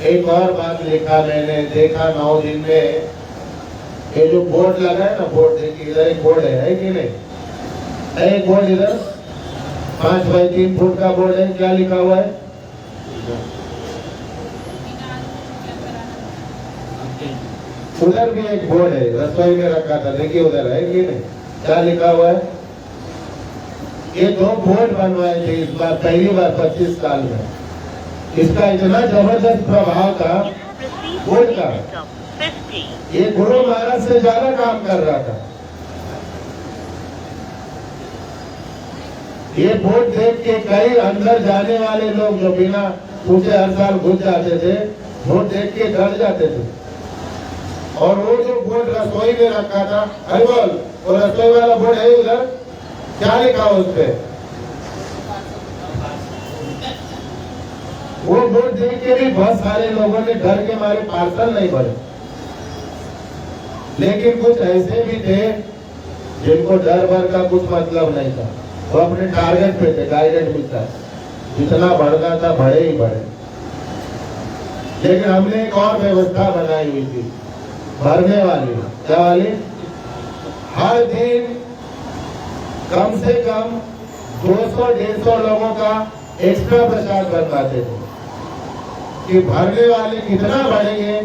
एक और बात मैंने देखा 9 दिन में, ये जो बोर्ड लगा है ना, बोर्ड देखिए, इधर एक बोर्ड है कि नहीं? एक बोर्ड इधर 5 बाई 3 फुट का बोर्ड है, क्या लिखा हुआ है? उधर भी एक बोर्ड है, रसोई में रखा था, देखिए उधर है कि नहीं? क्या लिखा हुआ है? ये 2 बोर्ड बनवाए थे इस बार, पहली बार 25 साल में। इसका इतना जबरदस्त प्रभाव था बोर्ड का, ये गुरु महाराज से ज्यादा काम कर रहा था। ये बोर्ड देख के कई अंदर जाने वाले लोग जो बिना पूछे हर साल घुस जाते थे, बोर्ड देख के डर जाते थे और वो जो बोर्ड रसोई में रखा था, अरे बोल, वो रसोई वाला बोर्ड है उधर, क्या लिखा उस पे? वो बोर्ड देख के भी बहुत सारे लोगों ने डर के मारे पार्सल नहीं भरे। लेकिन कुछ ऐसे भी थे जिनको डर भर का कुछ मतलब नहीं था, वो अपने टारगेट पे थे, गाइडेड मिलता है, जितना बढ़ना था बढ़े ही बढ़े। लेकिन हमने एक और व्यवस्था बनाई हुई थी भरने वाली। क्या वाली? हर दिन कम से कम 200-150 लोगों का एक्स्ट्रा प्रसाद बनवाते थे कि भरने वाले कितना बढ़ेंगे,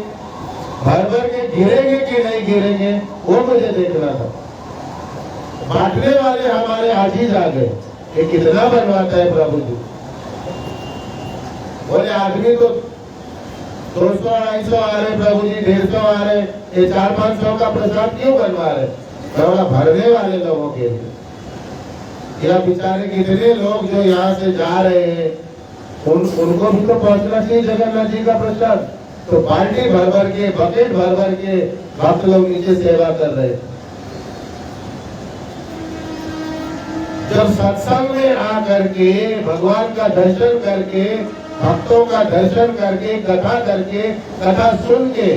भर के गिरेंगे कि नहीं गिरेंगे, वो मुझे देखना था। बांटने वाले हमारे आजीज आ गए कि कितना बनवाता है प्रभु जी। बोले आदमी तो 200-250 आ रहे प्रभु जी, 150 आ रहे, ये 400-500 का प्रसाद क्यों बनवा रहे? बोला भरने वाले लोगों के लिए। या बेचारे कितने लोग जो यहाँ से जा रहे हैं उनको भी तो पहुंचना चाहिए जगन्नाथ जी का प्रसाद। तो बाल्टी भर भर के, बकेट भर भर के भक्त लोग नीचे सेवा कर रहे थे। जब सत्संग में आकर के भगवान का दर्शन करके, भक्तों का दर्शन करके, कथा करके, कथा सुन के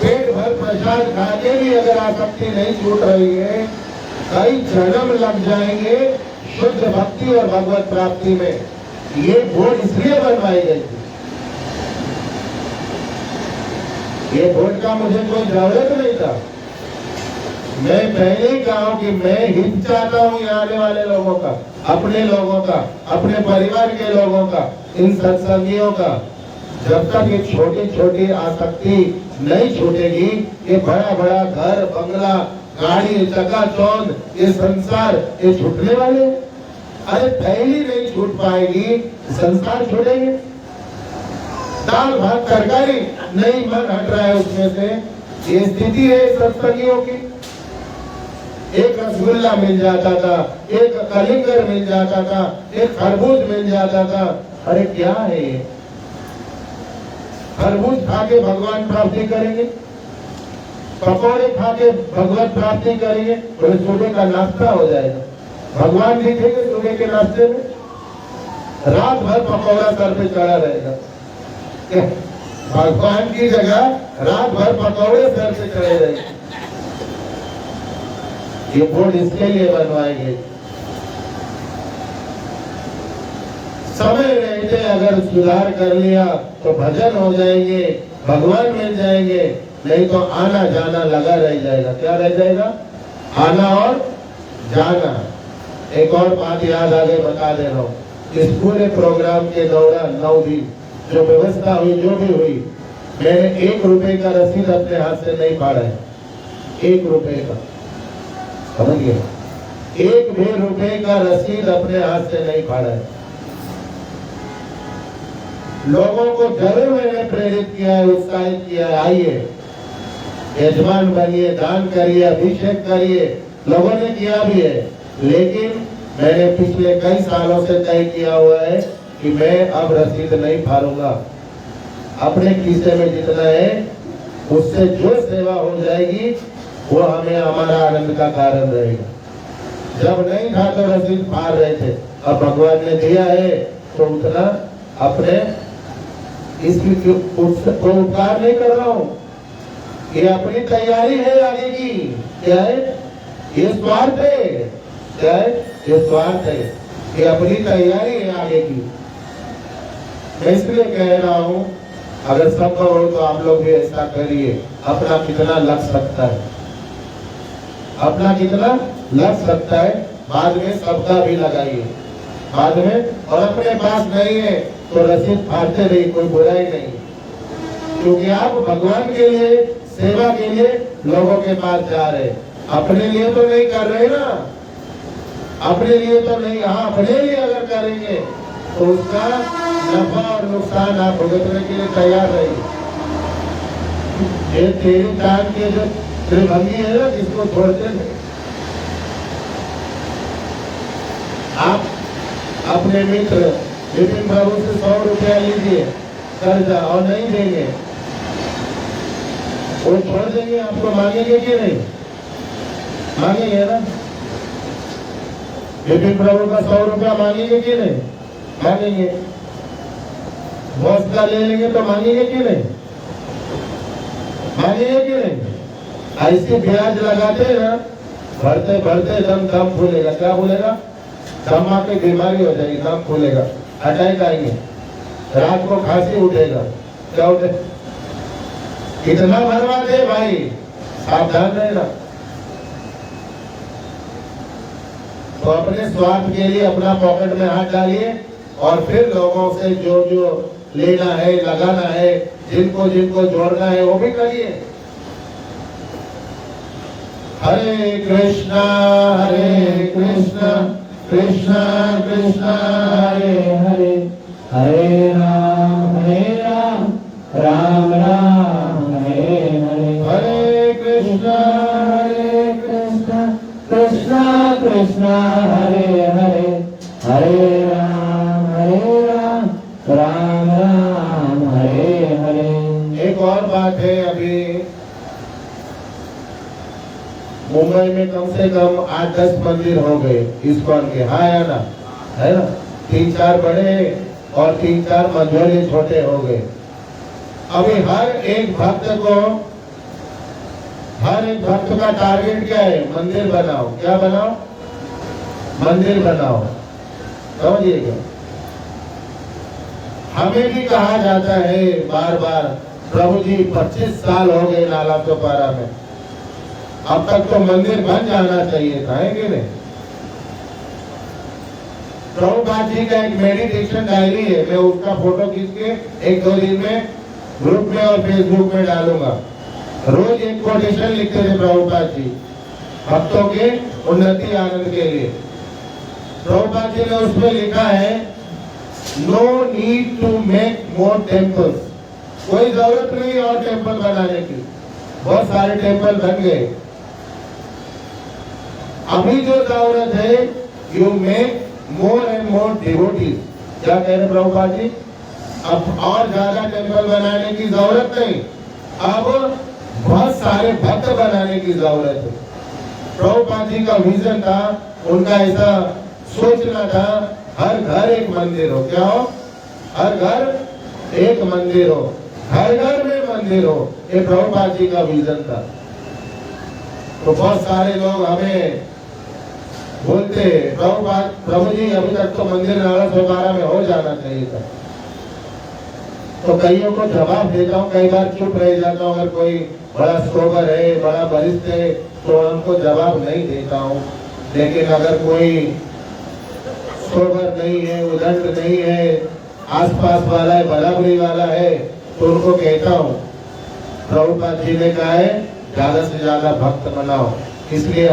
पेट भर प्रसाद खा के भी अगर आसक्ति नहीं छूट रही है, कई जन्म लग जाएंगे शुद्ध भक्ति और भगवत प्राप्ति में। ये बोर्ड इसलिए बनवाई गई थी। ये बोर्ड का मुझे कोई जरूरत नहीं था। मैं पहले ही कहा कि मैं हित चाहता हूँ यहाँ आने वाले लोगों का, अपने लोगों का, अपने परिवार के लोगों का, इन सत्संगियों का। जब तक ये छोटी छोटी आसक्ति नहीं छूटेगी, ये बड़ा बड़ा घर, बंगला, गाड़ी, चकाचौंध, ये संसार, ये छूटने वाले। अरे थैली नहीं छूट पाएगी, संसार छूटेंगे। दाल भात तरकारी नहीं मन हट रहा है उसमें से, ये स्थिति है सत्संगियों की। एक रसगुल्ला मिल जाता था, एक कलिंगर मिल जाता था, एक खरबूज मिल जाता था। अरे क्या है ये? खरबूज खा के भगवान प्राप्ति करेंगे, पकौड़े खा के भगवत प्राप्ति करेंगे, तो सुबह का नाश्ता हो जाएगा। भगवान दिखेंगे सुबह के नाश्ते में, रात भर पकौड़ा सर पे चढ़ा रहेगा। भगवान की जगह रात भर पकौड़े सर पे चढ़े रहेंगे। ये बोर्ड इसके लिए बनवाए गए। समय रहते अगर सुधार कर लिया तो भजन हो जाएंगे, भगवान मिल जाएंगे, नहीं तो आना जाना लगा रह जाएगा। क्या रह जाएगा? आना और जाना। एक और बात याद आ गई, बता दे रहा हूँ। इस पूरे प्रोग्राम के दौरान 9 दिन जो व्यवस्था हुई, जो भी हुई, मैंने 1 रुपए का रसीद अपने हाथ से नहीं फाड़ा है। 1 रुपए का, समझ गए? 1 भी रुपए का रसीद अपने हाथ से नहीं फाड़ा है। लोगों को जरूर मैंने प्रेरित किया है, उत्साहित किया है, आइए यजमान बनिए, दान करिए, अभिषेक करिए। लोगों ने किया भी है, लेकिन मैंने पिछले कई सालों से तय किया हुआ है कि मैं अब रसीद नहीं फाड़ूंगा। अपने खीसे में जितना है उससे जो सेवा हो जाएगी वो हमें हमारा आनंद का कारण रहेगा। जब नहीं था तो रसीद फाड़ रहे थे, अब भगवान ने दिया है तो उतना अपने इसकी को उपकार नहीं कर रहा हूँ। ये अपनी तैयारी है आगे की। क्या है? ये स्वार्थ है। क्या है? ये स्वार्थ है। ये अपनी तैयारी है आगे की। मैं इसलिए कह रहा हूँ, अगर संभव हो तो आप लोग भी ऐसा करिए। अपना कितना लग सकता है, अपना कितना लग सकता है, बाद में सबका भी लगाइए बाद में। और अपने पास नहीं है तो रसीद फाड़ते रहिए, कोई बुराई नहीं, क्योंकि आप भगवान के लिए, सेवा के लिए लोगों के पास जा रहे, अपने लिए तो नहीं कर रहे ना। अपने लिए तो नहीं, हाँ अपने लिए अगर करेंगे तो उसका नफा और नुकसान आप भुगतने के लिए तैयार रहिए। ये तेरी चांद के जो त्रिभंगी है ना, जिसको छोड़ते थे, आप अपने मित्र विपिन प्रभु से 100 रुपया लीजिए कर्जा और नहीं देंगे, वो छोड़ देंगे, आपको मांगेंगे कि नहीं? मांगेंगे ना। विपिन प्रभु का 100 रुपया मांगेंगे कि नहीं? मांगेंगे। बॉस का ले लेंगे तो मांगेंगे कि नहीं? मांगेंगे कि नहीं? ऐसी ब्याज लगाते हैं ना, बढ़ते बढ़ते दम फूलेगा। क्या फूलेगा? दमा की बीमारी हो जाएगी, दम फूलेगा, अटैक आएंगे, रात को खांसी उठेगा। क्या उठे? कितना भरवा दे भाई, सावधान रहना। तो अपने स्वार्थ के लिए अपना पॉकेट में हाथ डालिए और फिर लोगों से जो जो लेना है, लगाना है, जिनको जिनको जोड़ना है वो भी करिए। हरे कृष्णा कृष्णा कृष्णा हरे हरे, हरे राम राम राम हरे हरे। हरे कृष्णा कृष्णा कृष्णा हरे हरे, हरे राम राम राम हरे हरे। एक और बात है, अभी मुंबई में कम से कम 8-10 मंदिर हो गए इस्कॉन के। हाँ या ना? है ना? 3-4 बड़े और 3-4 मझोले छोटे हो गए। अभी हर एक भक्त का टारगेट क्या है? मंदिर बनाओ। क्या बनाओ? मंदिर बनाओ। समझिएगा। हमें भी कहा जाता है बार बार, प्रभु जी 25 साल हो गए नाला चौपारा में, अब तक तो मंदिर बन जाना चाहिए था, है कि नहीं? प्रभुपाद जी का एक मेडिटेशन डायरी है, मैं उसका फोटो खींच के 1-2 दिन में ग्रुप में और फेसबुक में डालूंगा। रोज एक कोटेशन लिखते थे प्रभुपाद जी, भक्तों के उन्नति आनंद के लिए। प्रभुपाद जी ने उसमें लिखा है, no need to make more temples. कोई जरूरत नहीं और टेम्पल बनाने की, बहुत सारे टेम्पल बन गए। अभी जो जरूरत है, you make more and more devotees. क्या कह रहे प्रभुपाद जी? अब और ज्यादा टेम्पल बनाने की जरूरत नहीं, अब बहुत सारे भक्त बनाने की जरूरत है। प्रभुपाद जी का विजन था, उनका ऐसा सोचना था, हर घर एक मंदिर हो। क्या हो? हर घर एक मंदिर हो, हर घर में मंदिर हो। ये प्रभुपाद जी का विजन था। तो बहुत सारे लोग हमें बोलते, प्रभु जी अभी तक तो मंदिर नाला चौपारा में हो जाना चाहिए था। तो कईयों को जवाब देता हूँ, कई बार चुप रह जाता हूँ। अगर कोई बड़ा सोबर है, बड़ा वरिष्ठ है, तो उनको जवाब नहीं देता हूँ। लेकिन अगर कोई सोबर नहीं है, उदंड नहीं है, आसपास वाला है, बराबरी वाला है, तो उनको कहता हूँ, प्रभुपाद जी ने कहा है ज्यादा से ज्यादा भक्त बनाओ। इसलिए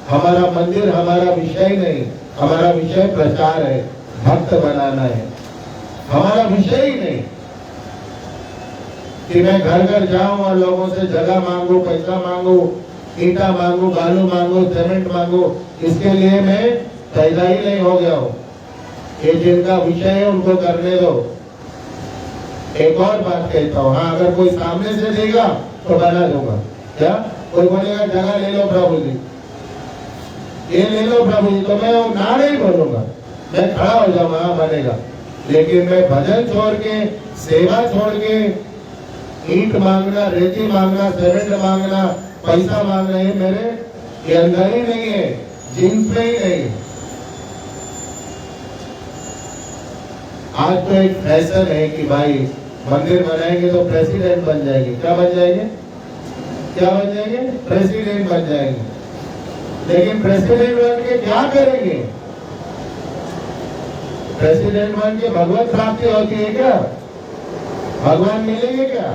हमारा मंदिर हमारा विषय नहीं, हमारा विषय प्रचार है, भक्त बनाना है, हमारा विषय ही नहीं कि मैं घर घर जाऊं और लोगों से जगह मांगू, पैसा मांगू, ईटा मांगू, बालू मांगू, सीमेंट मांगू। इसके लिए मैं पैदा ही नहीं हो गया हूँ। ये जिनका विषय है उनको करने दो। एक और बात कहता हूँ, हाँ अगर कोई सामने से देगा तो बना दूंगा। क्या कोई बोलेगा जगह ले लो प्रभु जी, ये ले लो प्रभु जी, तो मैं ना नहीं बोलूंगा, मैं खड़ा हो जाऊंगा, हाँ बनेगा। लेकिन मैं भजन छोड़ के, सेवा छोड़ के, ईंट मांगना, रेती मांगना, सीमेंट मांगना, पैसा मांगना, ये मेरे ये अंदर ही नहीं है, जीन्स में ही नहीं। आज तो एक फैशन है कि भाई मंदिर बनाएंगे तो प्रेसिडेंट बन जाएंगे। क्या बन जाएंगे? क्या बन जाएंगे? प्रेसिडेंट बन जाएंगे। लेकिन प्रेसिडेंट बन के क्या करेंगे? प्रेसिडेंट बन के भगवत प्राप्ति होती है क्या? भगवान मिलेंगे क्या?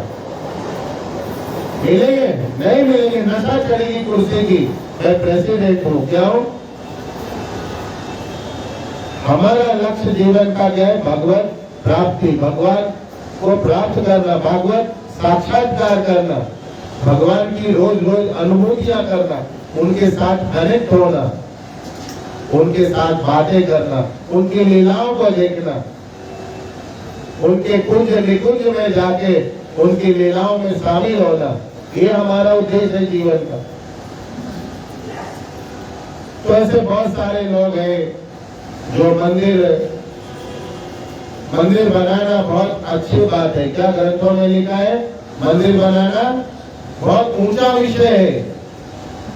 मिलेंगे? नहीं मिलेंगे। नशा चढ़ेगी कुर्सी की, मैं प्रेसिडेंट हूँ, क्या हूँ? हमारा लक्ष्य जीवन का क्या है? भगवत प्राप्ति, भगवान को प्राप्त करना, भागवत साक्षात्कार करना, भगवान की रोज रोज अनुभूतियां करना, उनके साथ कनेक्ट होना, उनके साथ बातें करना, उनकी लीलाओं को देखना, उनके कुंज निकुंज में जाके उनकी लीलाओं में शामिल होना, ये हमारा उद्देश्य है जीवन का। तो ऐसे बहुत सारे लोग हैं जो मंदिर बनाना बहुत अच्छी बात है। क्या ग्रंथों में लिखा है? मंदिर बनाना बहुत ऊंचा विषय है,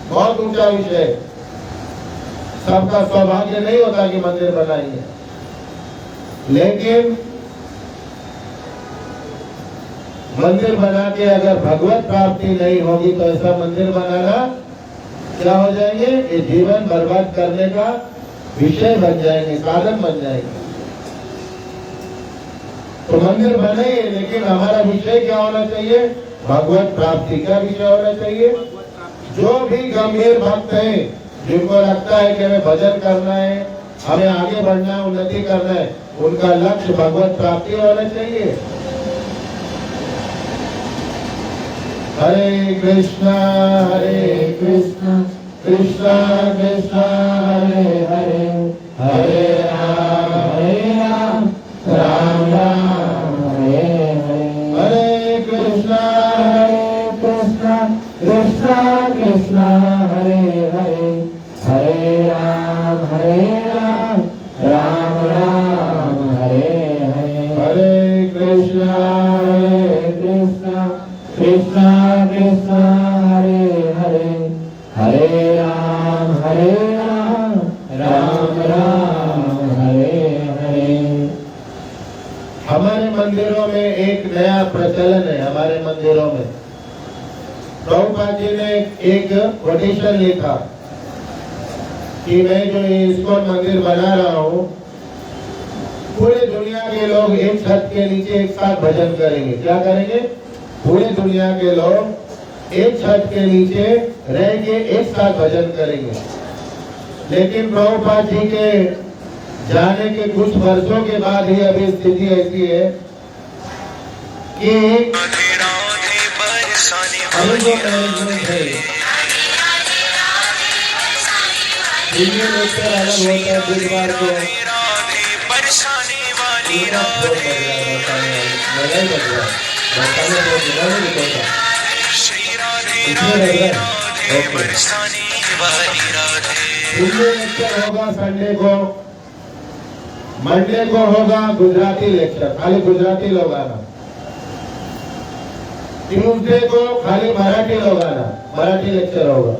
बहुत ऊंचा विषय है। सबका सौभाग्य नहीं होता कि मंदिर बनाएंगे, लेकिन मंदिर बना के अगर भगवत प्राप्ति नहीं होगी तो ऐसा मंदिर बनाना क्या हो जाएंगे? ये जीवन बर्बाद करने का विषय बन जाएंगे, साधन बन जाएंगे। तो मंदिर बने, लेकिन हमारा विषय क्या होना चाहिए? भगवत प्राप्ति का विषय होना चाहिए। जो भी गंभीर भक्त है, जिनको लगता है कि हमें भजन करना है, हमें आगे बढ़ना है, उन्नति करना है, उनका लक्ष्य भगवत प्राप्ति होना चाहिए। हरे कृष्णा कृष्णा कृष्णा हरे हरे, हरे राम राम राम हरे हरे। हरे कृष्णा कृष्णा कृष्णा हरे हरे, हरे राम राम राम हरे हरे। हरे कृष्णा कृष्णा कृष्णा हरे हरे, हरे राम राम राम हरे हरे। हमारे मंदिरों में एक नया प्रचलन है। हमारे मंदिरों में प्रभुपाद जी ने एक कोटेशन लिखा कि मैं जो इस्कॉन मंदिर बना रहा हूँ, पूरे दुनिया के लोग एक छत के नीचे एक साथ भजन करेंगे। क्या करेंगे? पूरे दुनिया के लोग एक छत के नीचे रह के एक साथ भजन करेंगे। लेकिन प्रभुपाद जी के जाने के कुछ वर्षों के बाद ही अभी स्थिति ऐसी है कि अभी जो मैनेजमेंट है, अलग होता है। बुधवार को होगा, संडे को, मंडे को होगा गुजराती लेक्चर, खाली गुजराती लोग आना। ट्यूसडे को खाली मराठी लोग आना, मराठी लेक्चर होगा।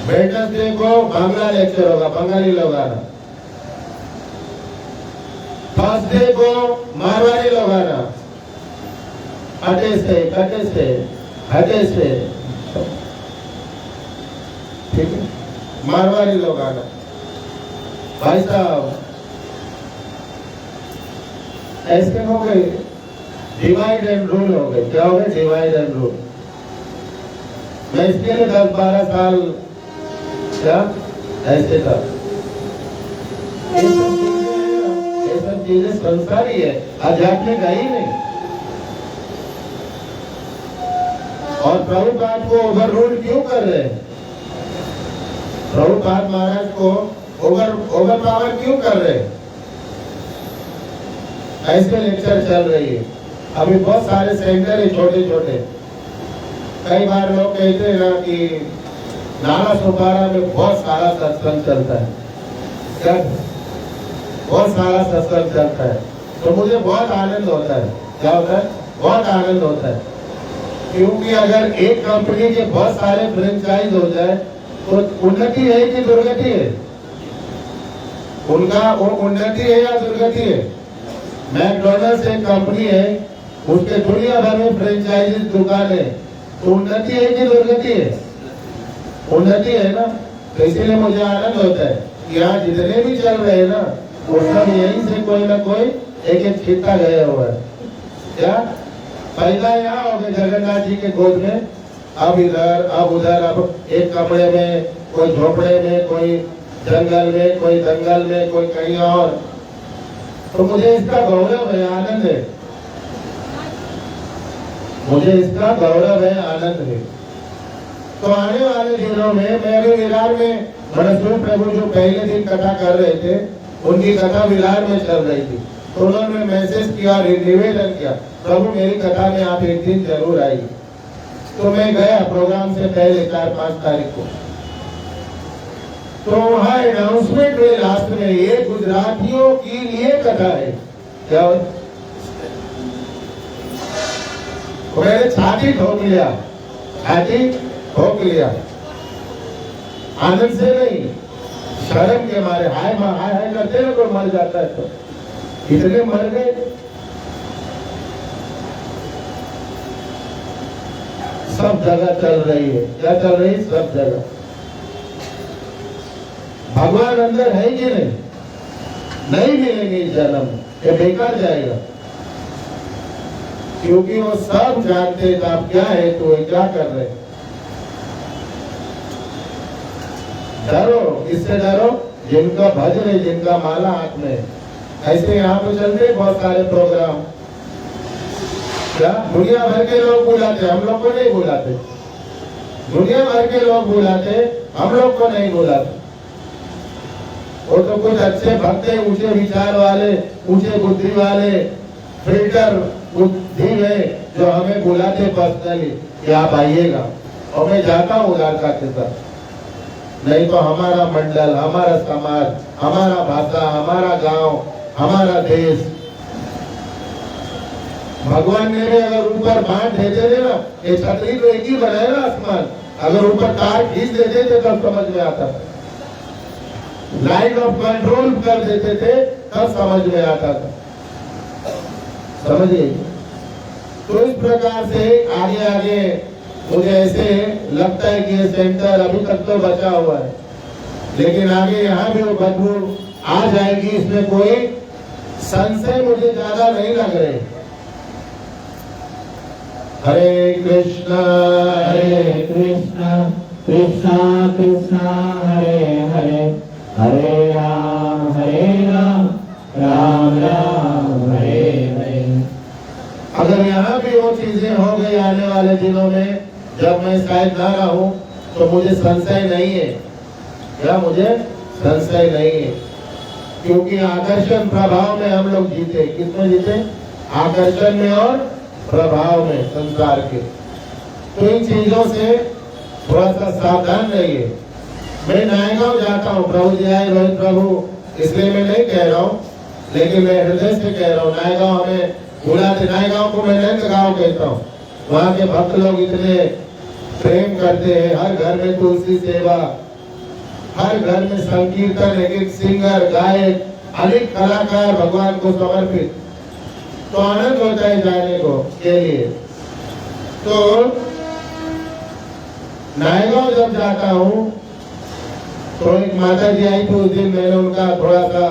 वेडनेसडे को बांग्ला लेक्चर होगा, बंगाली लोग आना। थर्सडे को मारवाड़ी लोग आना, अटे से कटे से हटे से, ठीक है, मारवाड़ी लोग आना। भाई साहब ऐसे हो गए, डिवाइड एंड रूल हो गए। क्या हो गए? Divide and rule. मैं इसके लिए 10-12 साल क्या ऐसे था। ये सब चीजें संसारी है, आध्यात्मिक है ही नहीं। और प्रभुपाद को ओवर रूल क्यों कर रहे हैं? प्रभुपाद महाराज को ओवर पावर क्यों कर रहे हैं? ऐसे लेक्चर चल रही है। अभी बहुत सारे सेंटर है छोटे छोटे। कई बार लोग कहते हैं ना कि नाला सुपारा में बहुत सारा सत्संग चलता है, क्या बहुत सारा सत्संग चलता है। तो मुझे बहुत आनंद होता है। क्या होता है? बहुत आनंद होता है, क्योंकि अगर एक कंपनी के बहुत सारे फ्रेंचाइज हो जाए तो उन्नति है कि दुर्गति है? उनका वो उन्नति है या दुर्गति है? मैकडॉनल्ड्स एक कंपनी है, उसके दुनिया भर में फ्रेंचाइजी दुकान है, तो उन्नति है कि दुर्गति है? उन्नति है ना। तो इसीलिए मुझे आनंद होता है कि यहाँ जितने भी चल रहे हैं ना, वो सब यहीं से कोई ना कोई एक एक छिट्टा गया हुआ है। क्या पैदा यहाँ हो गए जगन्नाथ जी के गोद में, अब इधर अब उधर, अब एक कमरे में, कोई झोपड़े में, कोई जंगल में, कोई दंगल में, कोई कहीं और। तो मुझे इसका गौरव है, आनंद है। मुझे इसका गौरव है, आनंद है। तो आने वाले दिनों में मैं अभी विरार में मनस्वी प्रभु जो पहले दिन कथा कर रहे थे, उनकी कथा विरार में चल रही थी। तो उन्होंने मैसेज किया, निवेदन किया, प्रभु मेरी कथा में आप एक दिन जरूर आइए। तो मैं गया प्रोग्राम से पहले 4-5 तारीख को, तो वहां अनाउंसमेंट हुई लास्ट में, ये गुजरातियों के लिए कथा है। क्या तो मैंने छाती ठोक लिया, छाती ठोक लिया, आनंद से नहीं, शर्म के मारे। हाय हाय हाय करते ना, कोई मर जाता है तो इतने मर गए। सब जगह चल रही है, क्या चल रही है? सब जगह। भगवान अंदर है कि नहीं? नहीं मिलेंगे इस जन्म में, ये बेकार जाएगा, क्योंकि वो सब जानते हैं आप क्या है, तो क्या कर रहे हैं। डरो, इससे डरो जिनका भजन है, जिनका माला हाथ में। ऐसे यहाँ पे चलते बहुत सारे प्रोग्राम, क्या दुनिया भर के लोग बुलाते, हम लोग को नहीं बुलाते। दुनिया भर के लोग बुलाते, हम लोग को नहीं बुलाते। वो तो कुछ अच्छे भक्त, ऊंचे विचार वाले, ऊंचे बुद्धि वाले, फिल्टर बुद्धि है, जो हमें बुलाते पर्सनली कि आप आइएगा, और मैं जाता हूँ उदारता के साथ। नहीं तो हमारा मंडल, हमारा समाज, हमारा भाषा, हमारा गांव, हमारा देश, भगवान ने भी अगर ऊपर बांट देते थे ना, ये छतरी तो एक ही बनाएगा आसमान, अगर ऊपर तार खींच देते थे तब समझ में आता था, लाइन ऑफ कंट्रोल कर देते थे तब समझ में आता था। समझिए, तो इस प्रकार से आगे आगे मुझे ऐसे लगता है कि ये सेंटर अभी तक तो बचा हुआ है, लेकिन आगे यहाँ भी वो बदबू आ जाएगी, इसमें कोई संशय मुझे ज्यादा नहीं लग रहे। हरे कृष्णा कृष्णा कृष्णा कृष्णा हरे हरे, हरे राम राम राम हरे हरे। अगर यहाँ भी वो चीजें हो गई आने वाले दिनों में, जब मैं शायद ना रहूं, तो मुझे संशय नहीं है, क्या मुझे संशय नहीं है, क्योंकि आकर्षण प्रभाव में हम लोग जीते। किसमें जीते? आकर्षण में और प्रभाव में, संसार के। तो इन चीजों से थोड़ा सा सावधान रहिए। मैं नायगांव जाता हूँ, प्रभु जी आए रोहित प्रभु, इसलिए मैं नहीं कह रहा हूँ, लेकिन मैं हृदय से कह रहा हूँ। नायगांव हमें बुलाते, नायगांव को मैं नंद गांव कहता हूँ। वहाँ के भक्त लोग इतने प्रेम करते हैं, हर घर में तुलसी सेवा, हर घर में संकीर्तन, एक सिंगर, गायक, अनेक कलाकार भगवान को समर्पित, तो आनंद होता है जाने को के लिए। तो नायगांव जब जाता हूँ, तो एक माता जी आई थी, उस दिन मैंने उनका थोड़ा सा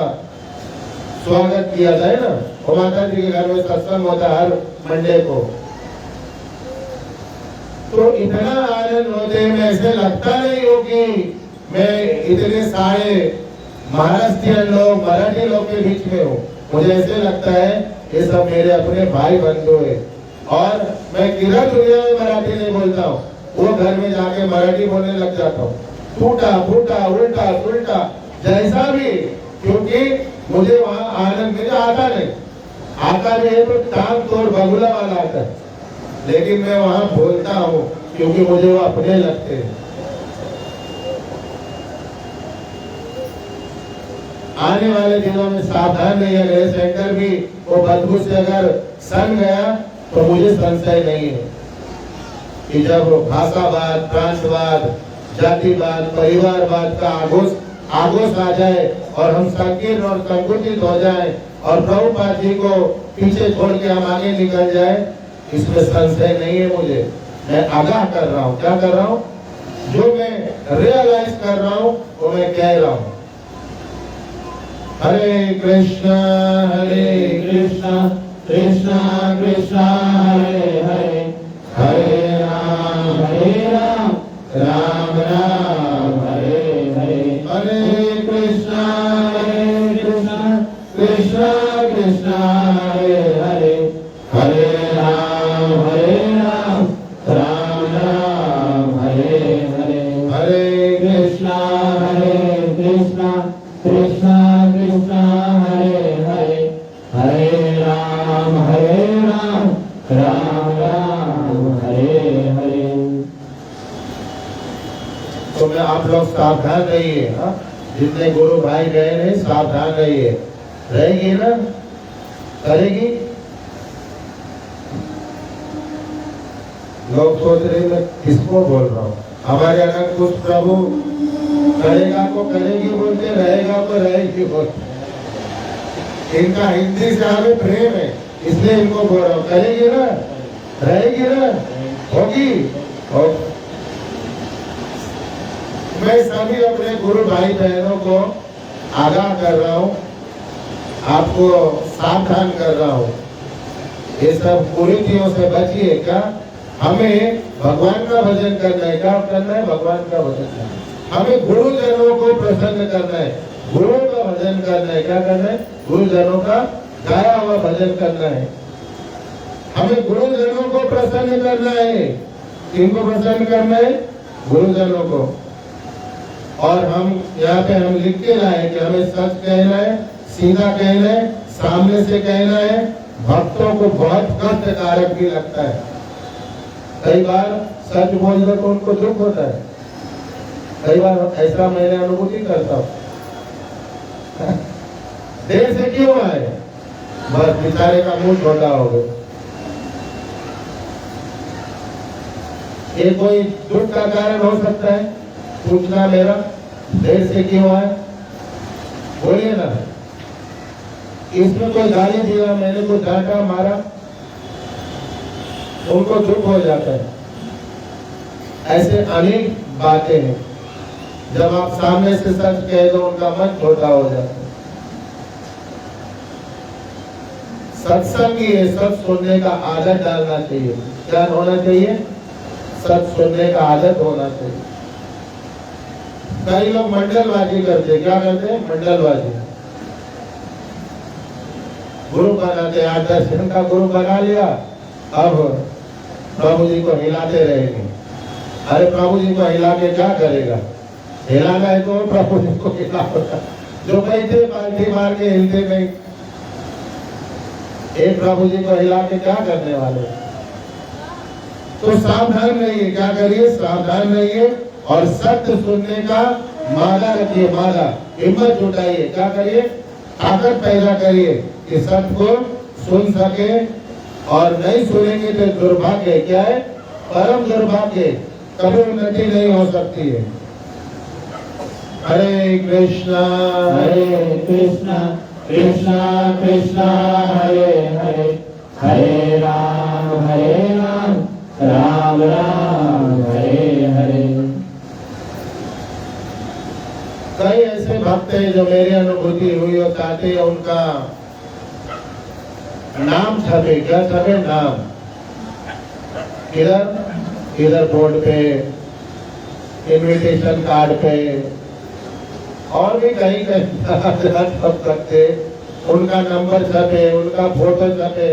स्वागत किया था, है ना। वो माता जी के घर में सत्संग होता है हर मंडे को, तो इतना आनंद होते हैं, ऐसे लगता नहीं हो कि मैं इतने सारे महाराष्ट्रियन लोग, मराठी लोग के बीच में हूँ। मुझे ऐसे लगता है ये सब मेरे अपने भाई बंधु है, और मैं किधर दुनिया में मराठी नहीं बोलता हूँ, वो घर में जाके मराठी बोलने लग जाता हूँ, टूटा फूटा उल्टा सुल्टा जैसा भी, क्योंकि मुझे वहाँ आनंद मुझे आता नहीं, आता भी है तो टांग तोड़ बगुला वाला आता है, लेकिन मैं वहाँ बोलता हूँ क्योंकि मुझे वो अपने लगते हैं। आने वाले दिनों में सावधान नहीं है, सेंटर भी वो बदबू से अगर सन गया तो मुझे संशय नहीं है कि जब भाषावाद, प्रांतवाद, जातिवाद, परिवारवाद का आगोश आ जाए और हम संकीर्ण और संकुचित हो जाए और प्रभुपाद जी को पीछे छोड़ के हम आगे निकल जाए, इसमें संशय नहीं है मुझे। मैं आगाह कर रहा हूँ, क्या कर रहा हूँ, जो मैं रियलाइज कर रहा हूँ वो मैं कह रहा हूँ। हरे कृष्णा कृष्णा कृष्णा हरे हरे, हरे राम राम राम हरे हरे। हरे कृष्णा कृष्णा कृष्णा हरे हरे, हरे राम राम राम हरे हरे। हरे कृष्णा कृष्णा कृष्णा हरे हरे, हरे राम राम राम हरे हरे। आप लोग सावधान रहिए। हाँ, जितने गुरु भाई गए नहीं, सावधान रहिए। रहेगी ना? करेगी? लोग सोच रहे मैं किसको बोल रहा हूँ। हमारे अगर कुछ प्रभु करेगा को करेगी बोलते, रहेगा को रहेगी बोलते। इनका हिंदी से हमें प्रेम है, इसलिए इनको बोल रहा हूँ। करेगी ना? रहेगी ना? होगी? मैं सभी अपने गुरु भाई बहनों को आगाह कर रहा हूँ, आपको सावधान कर रहा हूँ। ये सब कुरीतियों से बचिए। क्या हमें भगवान का भजन करना है? क्या करना है? भगवान का भजन करना है। हमें गुरुजनों को प्रसन्न करना है, गुरुओं का भजन करना है। क्या करना है? गुरुजनों का गाया हुआ भजन करना है। हमें गुरुजनों को प्रसन्न करना है। किनको प्रसन्न करना है? गुरुजनों को। और हम यहाँ पे हम लिख के लाए कि हमें सच कहना है, सीधा कहना है, सामने से कहना है। भक्तों को बहुत कष्टकारक भी लगता है। कई बार सच बोलने को उनको दुख होता है। कई बार ऐसा मैंने अनुभूति करता हूँ। देर से क्यों आए? बस बेचारे का मुंह छोटा हो गया। ये कोई दुख का कारण हो सकता है? पूछना मेरा, देर से क्यों आए? बोलिए ना। इसमें कोई गाली दिया, मैंने कोई डांटा मारा, उनको दुख हो जाता है। ऐसे अनेक बातें हैं। जब आप सामने से सच कह दो, उनका मन छोटा हो जाता है। सत्संग ये सच सुनने का आदत डालना चाहिए। क्या होना चाहिए? सच सुनने का आदत होना चाहिए। कई लोग मंडलबाजी करते। क्या करते हैं? मंडलबाजी। गुरु बनाते, 8-10 दिन का गुरु बना लिया, अब प्रभु जी को हिलाते रहेंगे। अरे प्रभु जी को हिला के क्या करेगा? हिलाना है तो प्रभु जी को हिलाओ। जो बैठे पार्टी मार के हिलते नहीं, एक प्रभु जी को हिला के क्या करने वाले? तो सावधान रहिए। क्या करिए? सावधान रहिए और सत्य सुनने का माला रखिए। माला, हिम्मत जुटाइए। क्या करिए? ताकत पैदा करिए कि सत्य को सुन सके। और नहीं सुनेंगे तो दुर्भाग्य। क्या है? परम दुर्भाग्य। कभी उन्नति नहीं हो सकती है। हरे कृष्णा कृष्णा कृष्णा हरे हरे, हरे राम राम राम हरे हरे। कई ऐसे भक्त हैं जो मेरी अनुभूति हुई और चाहते हैं उनका नाम छपे। क्या छपे? नाम। इधर बोर्ड पे, इनविटेशन कार्ड पे, और भी कहीं छप सकते। उनका नंबर छपे, उनका फोटो छपे।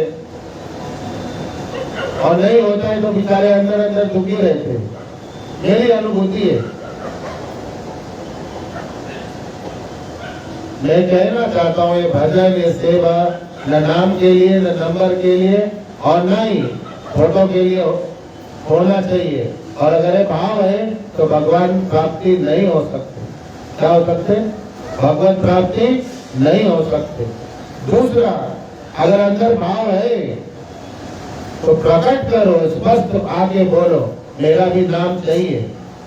और नहीं होता है तो बेचारे अंदर अंदर दुखी रहते। मेरी अनुभूति है। मैं कहना चाहता हूँ, ये भजन, ये सेवा न नाम के लिए, न नंबर के लिए, और न ही फोटो के लिए होना चाहिए। और अगर ये भाव है तो भगवान प्राप्ति नहीं हो सकती। क्या हो सकते? भगवत प्राप्ति नहीं हो सकती। दूसरा, अगर अंदर भाव है तो प्रकट करो, स्पष्ट आगे बोलो, मेरा भी नाम चाहिए,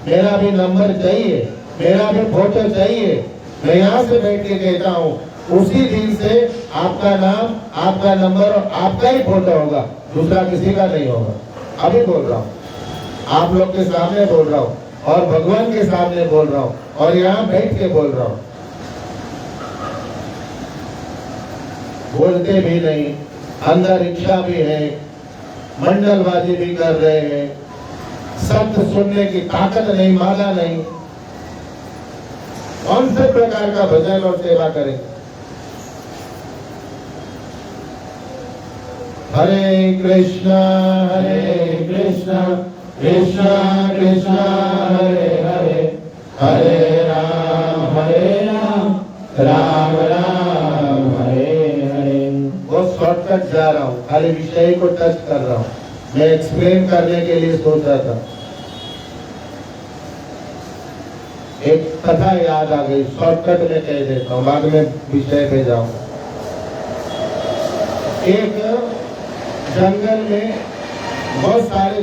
मेरा भी नंबर चाहिए, मेरा भी फोटो चाहिए। मैं यहाँ से बैठ के कहता हूँ, उसी दिन से आपका नाम, आपका नंबर और आपका ही फोटो होगा, दूसरा किसी का नहीं होगा। अभी बोल रहा हूँ, आप लोग के सामने बोल रहा हूँ और भगवान के सामने बोल रहा हूँ और यहाँ बैठ के बोल रहा हूँ। बोलते भी नहीं, अंदर इच्छा भी है, मंडलबाजी भी कर रहे हैं, सत्य सुनने की ताकत नहीं, माला नहीं। कौन से प्रकार का भजन और सेवा करें? हरे कृष्णा कृष्णा कृष्णा हरे हरे, हरे राम राम राम हरे हरे। बहुत शॉर्टकट जा रहा हूँ, खाली विषय को टच कर रहा हूँ। मैं एक्सप्लेन करने के लिए सोच रहा था। कथा याद आ गई, शॉर्टकट में कह देता हूँ, बाद में विषय पे जाऊँ। एक जंगल में बहुत सारे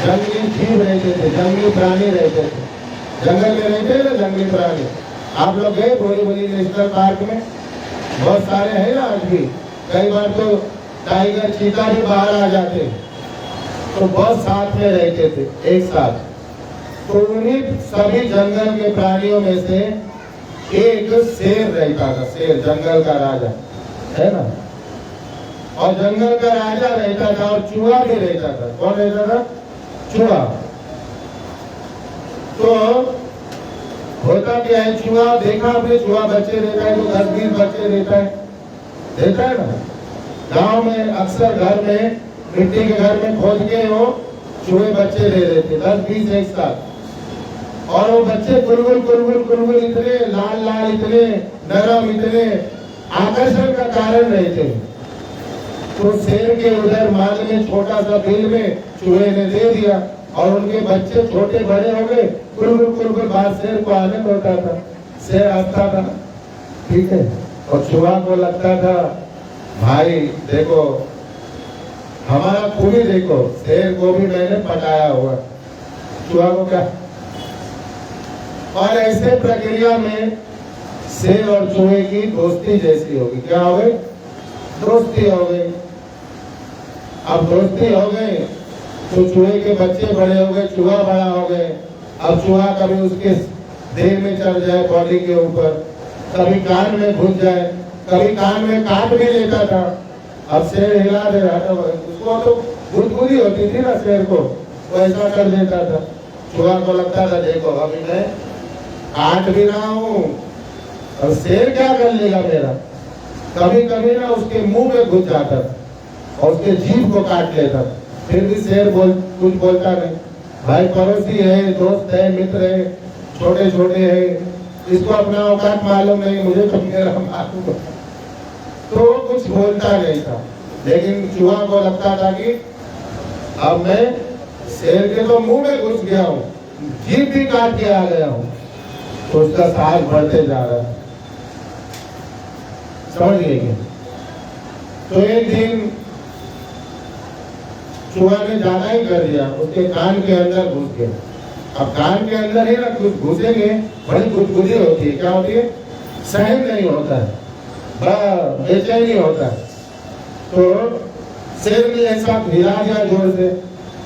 जंगली जीव रहते थे, जंगली प्राणी रहते थे। जंगल में रहते हैं ना जंगली प्राणी। आप लोग गए बोरीवली नेशनल पार्क में? बहुत सारे हैं ना आज भी। कई बार तो टाइगर चीता भी बाहर आ जाते, तो बहुत साथ में रहते थे, एक साथ। तो उन्हीं सभी जंगल के प्राणियों में से एक शेर रहता था। शेर जंगल का राजा है ना, और जंगल का राजा रहता था, और चूहा भी रहता था। कौन रहता था? चूहा। तो होता क्या है, चूहा देखा आपने, चूहा बच्चे देता है तो 10-20 बच्चे देता है ना। गांव में अक्सर घर में, मिट्टी के घर में खोद के वो चूहे बच्चे दे देते, 10-20 एक साथ। और वो बच्चे कुलबुल इतने लाल, इतने नरम, इतने आकर्षण का कारण रहते हैं। तो शेर के उधर माल में छोटा सा बिल में चूहे ने दे दिया, और उनके बच्चे छोटे बड़े हो गए, कुलबुल बाहर। शेर को आनंद होता था, शेर हंसता था, ठीक है। और चूहा को लगता था, भाई देखो हमारा खूबी देखो, शेर को भी मैंने पटाया हुआ। चूहा को क्या? और ऐसे प्रक्रिया में शेर और चूहे की दोस्ती जैसी होगी। क्या हो गई? दोस्ती हो गई। अब दोस्ती हो गई तो चूहे के बच्चे बड़े हो गए, चूहा बड़ा हो गए। अब चूहा कभी उसके देह में चढ़ जाए, बॉडी के ऊपर, कभी कान में घुस जाए, कभी कान में काट भी लेता था। अब शेर हिला दे रहा था, उसको तो गुदगुदी होती थी ना शेर को, वो ऐसा कर देता था। चूहा को लगता था देखो अभी मैं काट भी रहा हूँ, और शेर क्या कर लेगा मेरा। कभी कभी ना उसके मुंह में घुस जाता और उसके जीभ को काट लेता। फिर भी शेर कुछ बोलता नहीं। भाई पड़ोसी है, दोस्त है, मित्र है, छोटे छोटे है, इसको अपना औकात मालूम नहीं, मुझे तो मेरा मालूम। तो कुछ बोलता नहीं था। लेकिन चूहा को लगता था कि अब मैं शेर के तो मुंह में घुस गया हूँ, जीभ भी काट के आ गया हूँ, तो उसका साहस बढ़ते जा रहा है। समझ गए? तो एक दिन चूहा ने ज्यादा ही कर दिया, उसके कान के अंदर घुस गए। अब कान के अंदर ही ना कुछ घुसेंगे, बड़ी गुदगुदी होती है। क्या होती है? सहन नहीं होता है, बड़ा बेचैनी होता है। तो शेर ने ऐसा हिला दिया जोर से।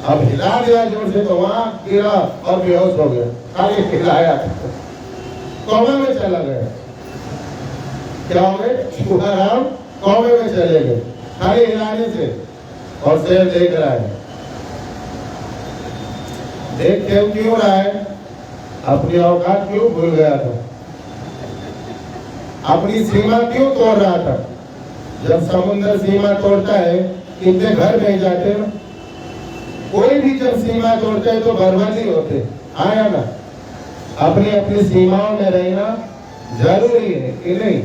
अब हिला दिया जोर से तो वहां गिरा और बेहोश हो गया। खाली हिलाया, कोमा में चला गया। क्या हो गए? चूहा राम कोमे में चले गए खाली हिलाने से। और शेर देख रहा है। देख क्यों रहा है? अपनी औकात क्यों भूल गया था, अपनी सीमा क्यों तोड़ रहा था। जब समुद्र सीमा तोड़ता है, कितने घर नहीं जाते ना। कोई भी जब सीमा तोड़ते है तो बर्बादी होते, आया ना। अपनी अपनी सीमाओं में रहना जरूरी है कि नहीं।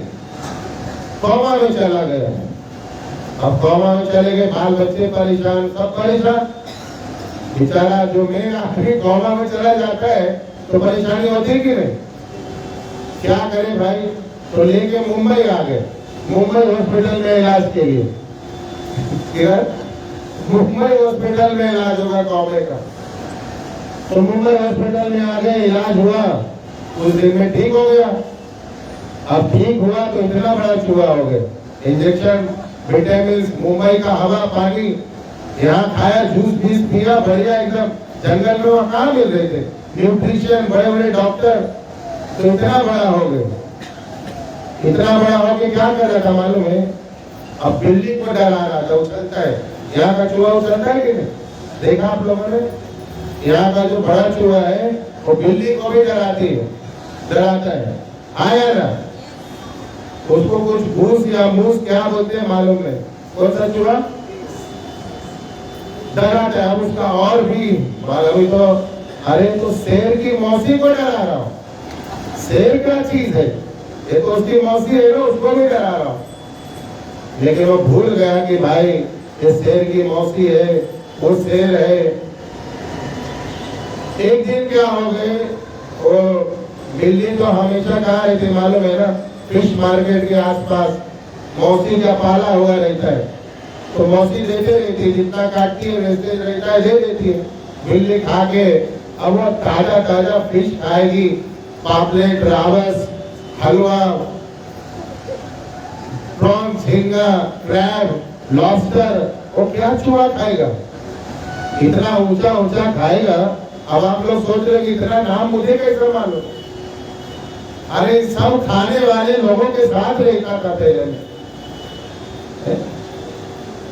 कोमा में चला गया। अब कोमा में चले गए, बाल बच्चे परेशान, सब परेशान। बेचारा जो मेन आखिरी कोमा में चला जाता है तो परेशानी होती है कि नहीं। क्या करे भाई? तो लेके मुंबई आ गए, मुंबई हॉस्पिटल में इलाज के लिए। मुंबई हॉस्पिटल में इलाज होगा कोमे का। तो मुंबई हॉस्पिटल में आ गए, इलाज हुआ, कुछ दिन में ठीक हो गया। अब ठीक हुआ तो इतना बड़ा चूहा हो गया। इंजेक्शन, विटामिन, मुंबई का हवा पानी यहाँ खाया, जूस बीस पिया, बढ़िया एकदम। जंगल में वहाँ कहाँ मिल रहे थे न्यूट्रिशन, बड़े बड़े डॉक्टर। तो इतना बड़ा हो गए। इतना बड़ा हो के क्या कर रहा था मालूम है? अब बिल्ली को डरा रहा था, उछलता है। यहाँ का चूहा उछलता है कि नहीं? देखा आप लोगों ने? यहाँ का जो बड़ा चूहा है वो बिल्ली को भी डराता है। आया ना, उसको कुछ भूस या मूस क्या बोलते हैं मालूम नहीं, कौन सा चूहा डराता है। अब उसका और भी मालूम तो, अरे तो शेर की मौसी को डरा रहा हूँ। शेर क्या चीज है? ये तो उसकी मौसी है ना, उसको भी डरा रहा हूँ। लेकिन वो भूल गया कि भाई ये शेर की मौसी है, वो शेर है। एक दिन क्या हो गए, वो बिल्ली तो हमेशा कहाँ रहती मालूम है ना, फिश मार्केट के आसपास मौसी का पाला हुआ रहता है, तो मौसी देते रहती है, जितना काटती है वैसे रहता है दे देती है। बिल्ली खा के अब वो ताजा ताजा फिश खाएगी, पापलेट, रावस, हलवा, प्रॉन, झींगा, क्रैब, लॉबस्टर, वो क्या चूहा खाएगा, इतना ऊंचा ऊंचा खाएगा। अब आप लोग सोच रहे कि इतना नाम मुझे कैसे मालूम? अरे सब खाने वाले लोगों के साथ रहता था पहले में,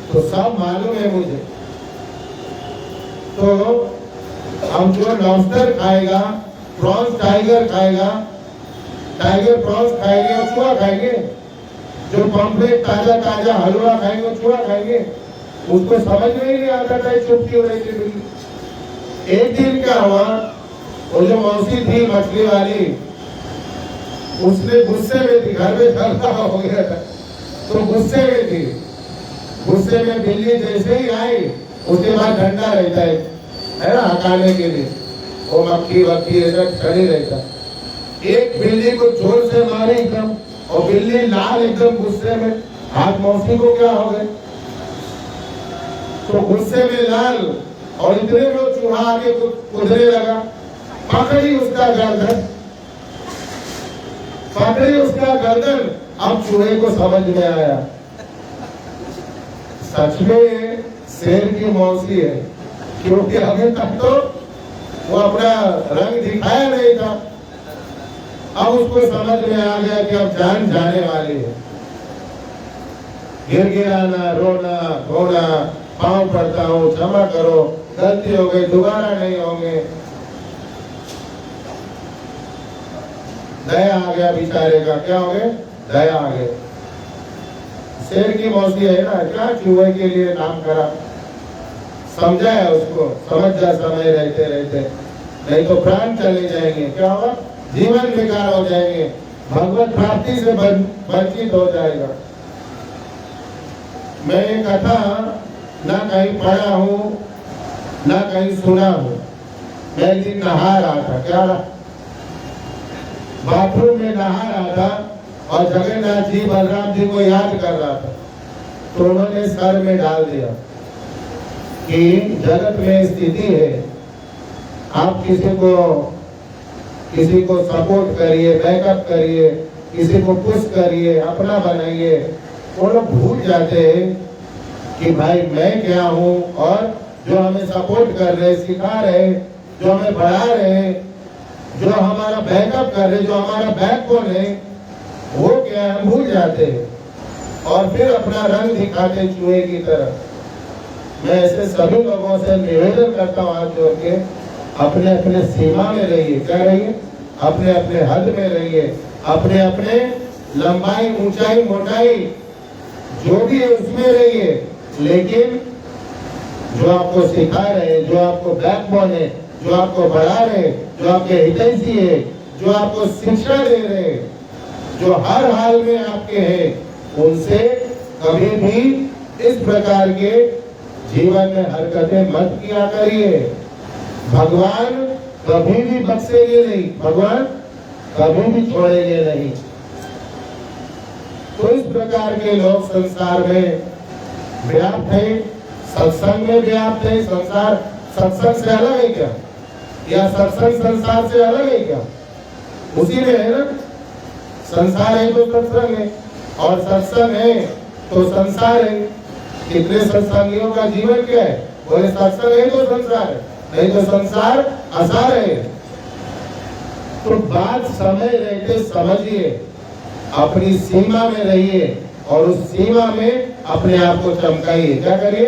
तो सब मालूम है मुझे। तो हम जो लॉबस्टर खाएगा, प्रॉन्स टाइगर खाएगा, टाइगर प्रॉन्स खाएंगे और चूहा खाएंगे, जो पम्पलेट ताजा ताजा हलवा खाएंगे और चूहा खाएंगे। उसको समझ में ही नहीं आता था चुप क्यों रही थी बिल्ली। एक दिन क्या हुआ, वो जो मौसी थी मछली वाली, उसने गुस्से में थी, घर में झगड़ा हो गया था, तो गुस्से में थी। गुस्से में बिल्ली जैसे ही आई, उसके बाद डंडा रहता है ना हटाने के लिए, वो मक्खी वक्खी ऐसा खड़ी रहता, एक बिल्ली को जोर से मारे एकदम, और बिल्ली लाल एकदम गुस्से में। हाथ मौसी को क्या हो गए, तो गुस्से में लाल, और इतने में वो चूहा आगे कूदने लगा, पकड़ी उसका गर्दन, पकड़ी उसका गर्दन। अब चूहे को समझ में आया सच में शेर की मौसी है, क्योंकि अभी तक तो वो अपना रंग दिखाया नहीं था। अब उसको समझ में आ गया कि अब जान जाने वाली है। गिड़गिड़ाना, रोना धोना, पाँव पड़ता हूँ, क्षमा करो, गलती हो गई, दोबारा नहीं होंगे। दया आ गया बेचारे का, क्या हो गए, दया आ गए। शेर की मौसी है ना, क्या चूहे के लिए नाम करा, समझाया उसको, समझ जा समय रहते रहते, नहीं तो प्राण चले जाएंगे, क्या होगा, जीवन बेकार हो जाएंगे, भगवत प्राप्ति से वंचित हो जाएगा। मैं ये कथा ना कहीं पढ़ा हूँ ना कहीं सुना हूँ। मैं एक दिन नहा रहा था, क्या बाथरूम में नहा रहा था, और जगन्नाथ जी बलराम जी को याद कर रहा था, तो उन्होंने सर में डाल दिया कि जगत में स्थिति है, आप किसी को सपोर्ट करिए, बैकअप करिए, किसी को पुश करिए, अपना बनाइए। वो लोग भूल जाते हैं कि भाई मैं क्या हूँ, और जो हमें सपोर्ट कर रहे, सिखा रहे, जो हमें बढ़ा रहे, जो हमारा बैकअप कर रहे, जो हमारा बैकबोन है, वो क्या है, हम भूल जाते हैं और फिर अपना रंग दिखाते चूहे की तरह। मैं ऐसे सभी लोगों से निवेदन करता हूँ हाथ जोड़ के, अपने अपने सीमा में रहिए, क्या रहिए, अपने अपने हद में रहिए, अपने अपने लंबाई, ऊंचाई, मोटाई जो भी है उसमें रहिए, लेकिन जो आपको सिखा रहे, जो आपको बैकबोन है, जो आपको बढ़ा रहे, जो आपके हितैषी है, जो आपको शिक्षा दे रहे, जो हर हाल में आपके हैं, उनसे कभी भी इस प्रकार के जीवन में हरकतें मत किया करिए। भगवान कभी भी बख्शेंगे नहीं, भगवान कभी भी छोड़ेंगे नहीं। तो इस प्रकार के लोग संसार में व्याप्त है, सत्संग में व्याप्त है। संसार सत्संग से अलग है क्या, या सत्संग संसार से अलग है क्या? उसी में है ना, संसार है तो सत्संग है, और सत्संग है तो संसार है। कितने सत्संगियों का जीवन क्या है, बोले सत्संग है तो संसार है, नहीं तो संसार असार है। तो बात समय रहते समझिए, अपनी सीमा में रहिए, और उस सीमा में अपने आप को चमकाइए। क्या करिए,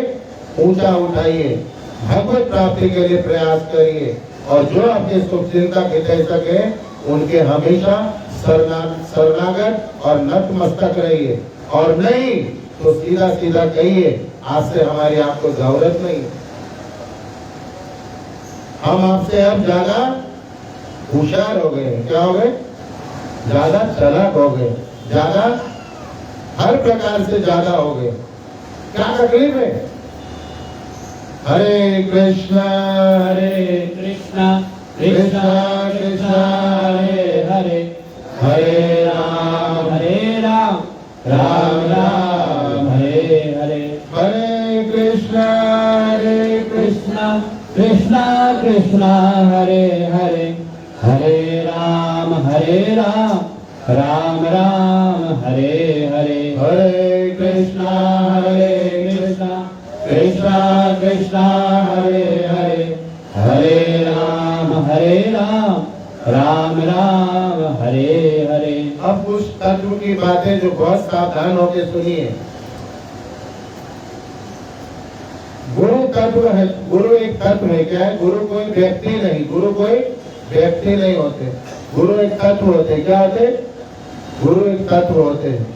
ऊंचा उठाइए, भगवत प्राप्ति के लिए प्रयास करिए, और जो आपके सुख चिंतक हितैषक है उनके हमेशा शरणागत और नतमस्तक रहिए, और नहीं तो सीधा सीधा कहिए आज से हमारी आपको जरूरत नहीं, हम आपसे अब ज्यादा होशियार हो गए। क्या हो गए, ज्यादा चालाक हो गए, ज्यादा हर प्रकार से ज्यादा हो गए। क्या तकलीफ है? हरे कृष्णा कृष्णा कृष्णा कृष्णा हरे हरे राम राम राम हरे हरे। हरे कृष्णा कृष्णा कृष्णा हरे हरे, हरे राम राम राम हरे हरे। हरे कृष्णा कृष्णा कृष्णा हरे हरे, हरे राम राम राम हरे हरे। अब उस तत्व की बातें जो बहुत सावधान होकर सुनिए। गुरु तत्व है, गुरु एक तत्व है। क्या है? गुरु कोई व्यक्ति नहीं, गुरु कोई व्यक्ति नहीं होते, गुरु एक तत्व होते। क्या होते? गुरु एक तत्व होते हैं।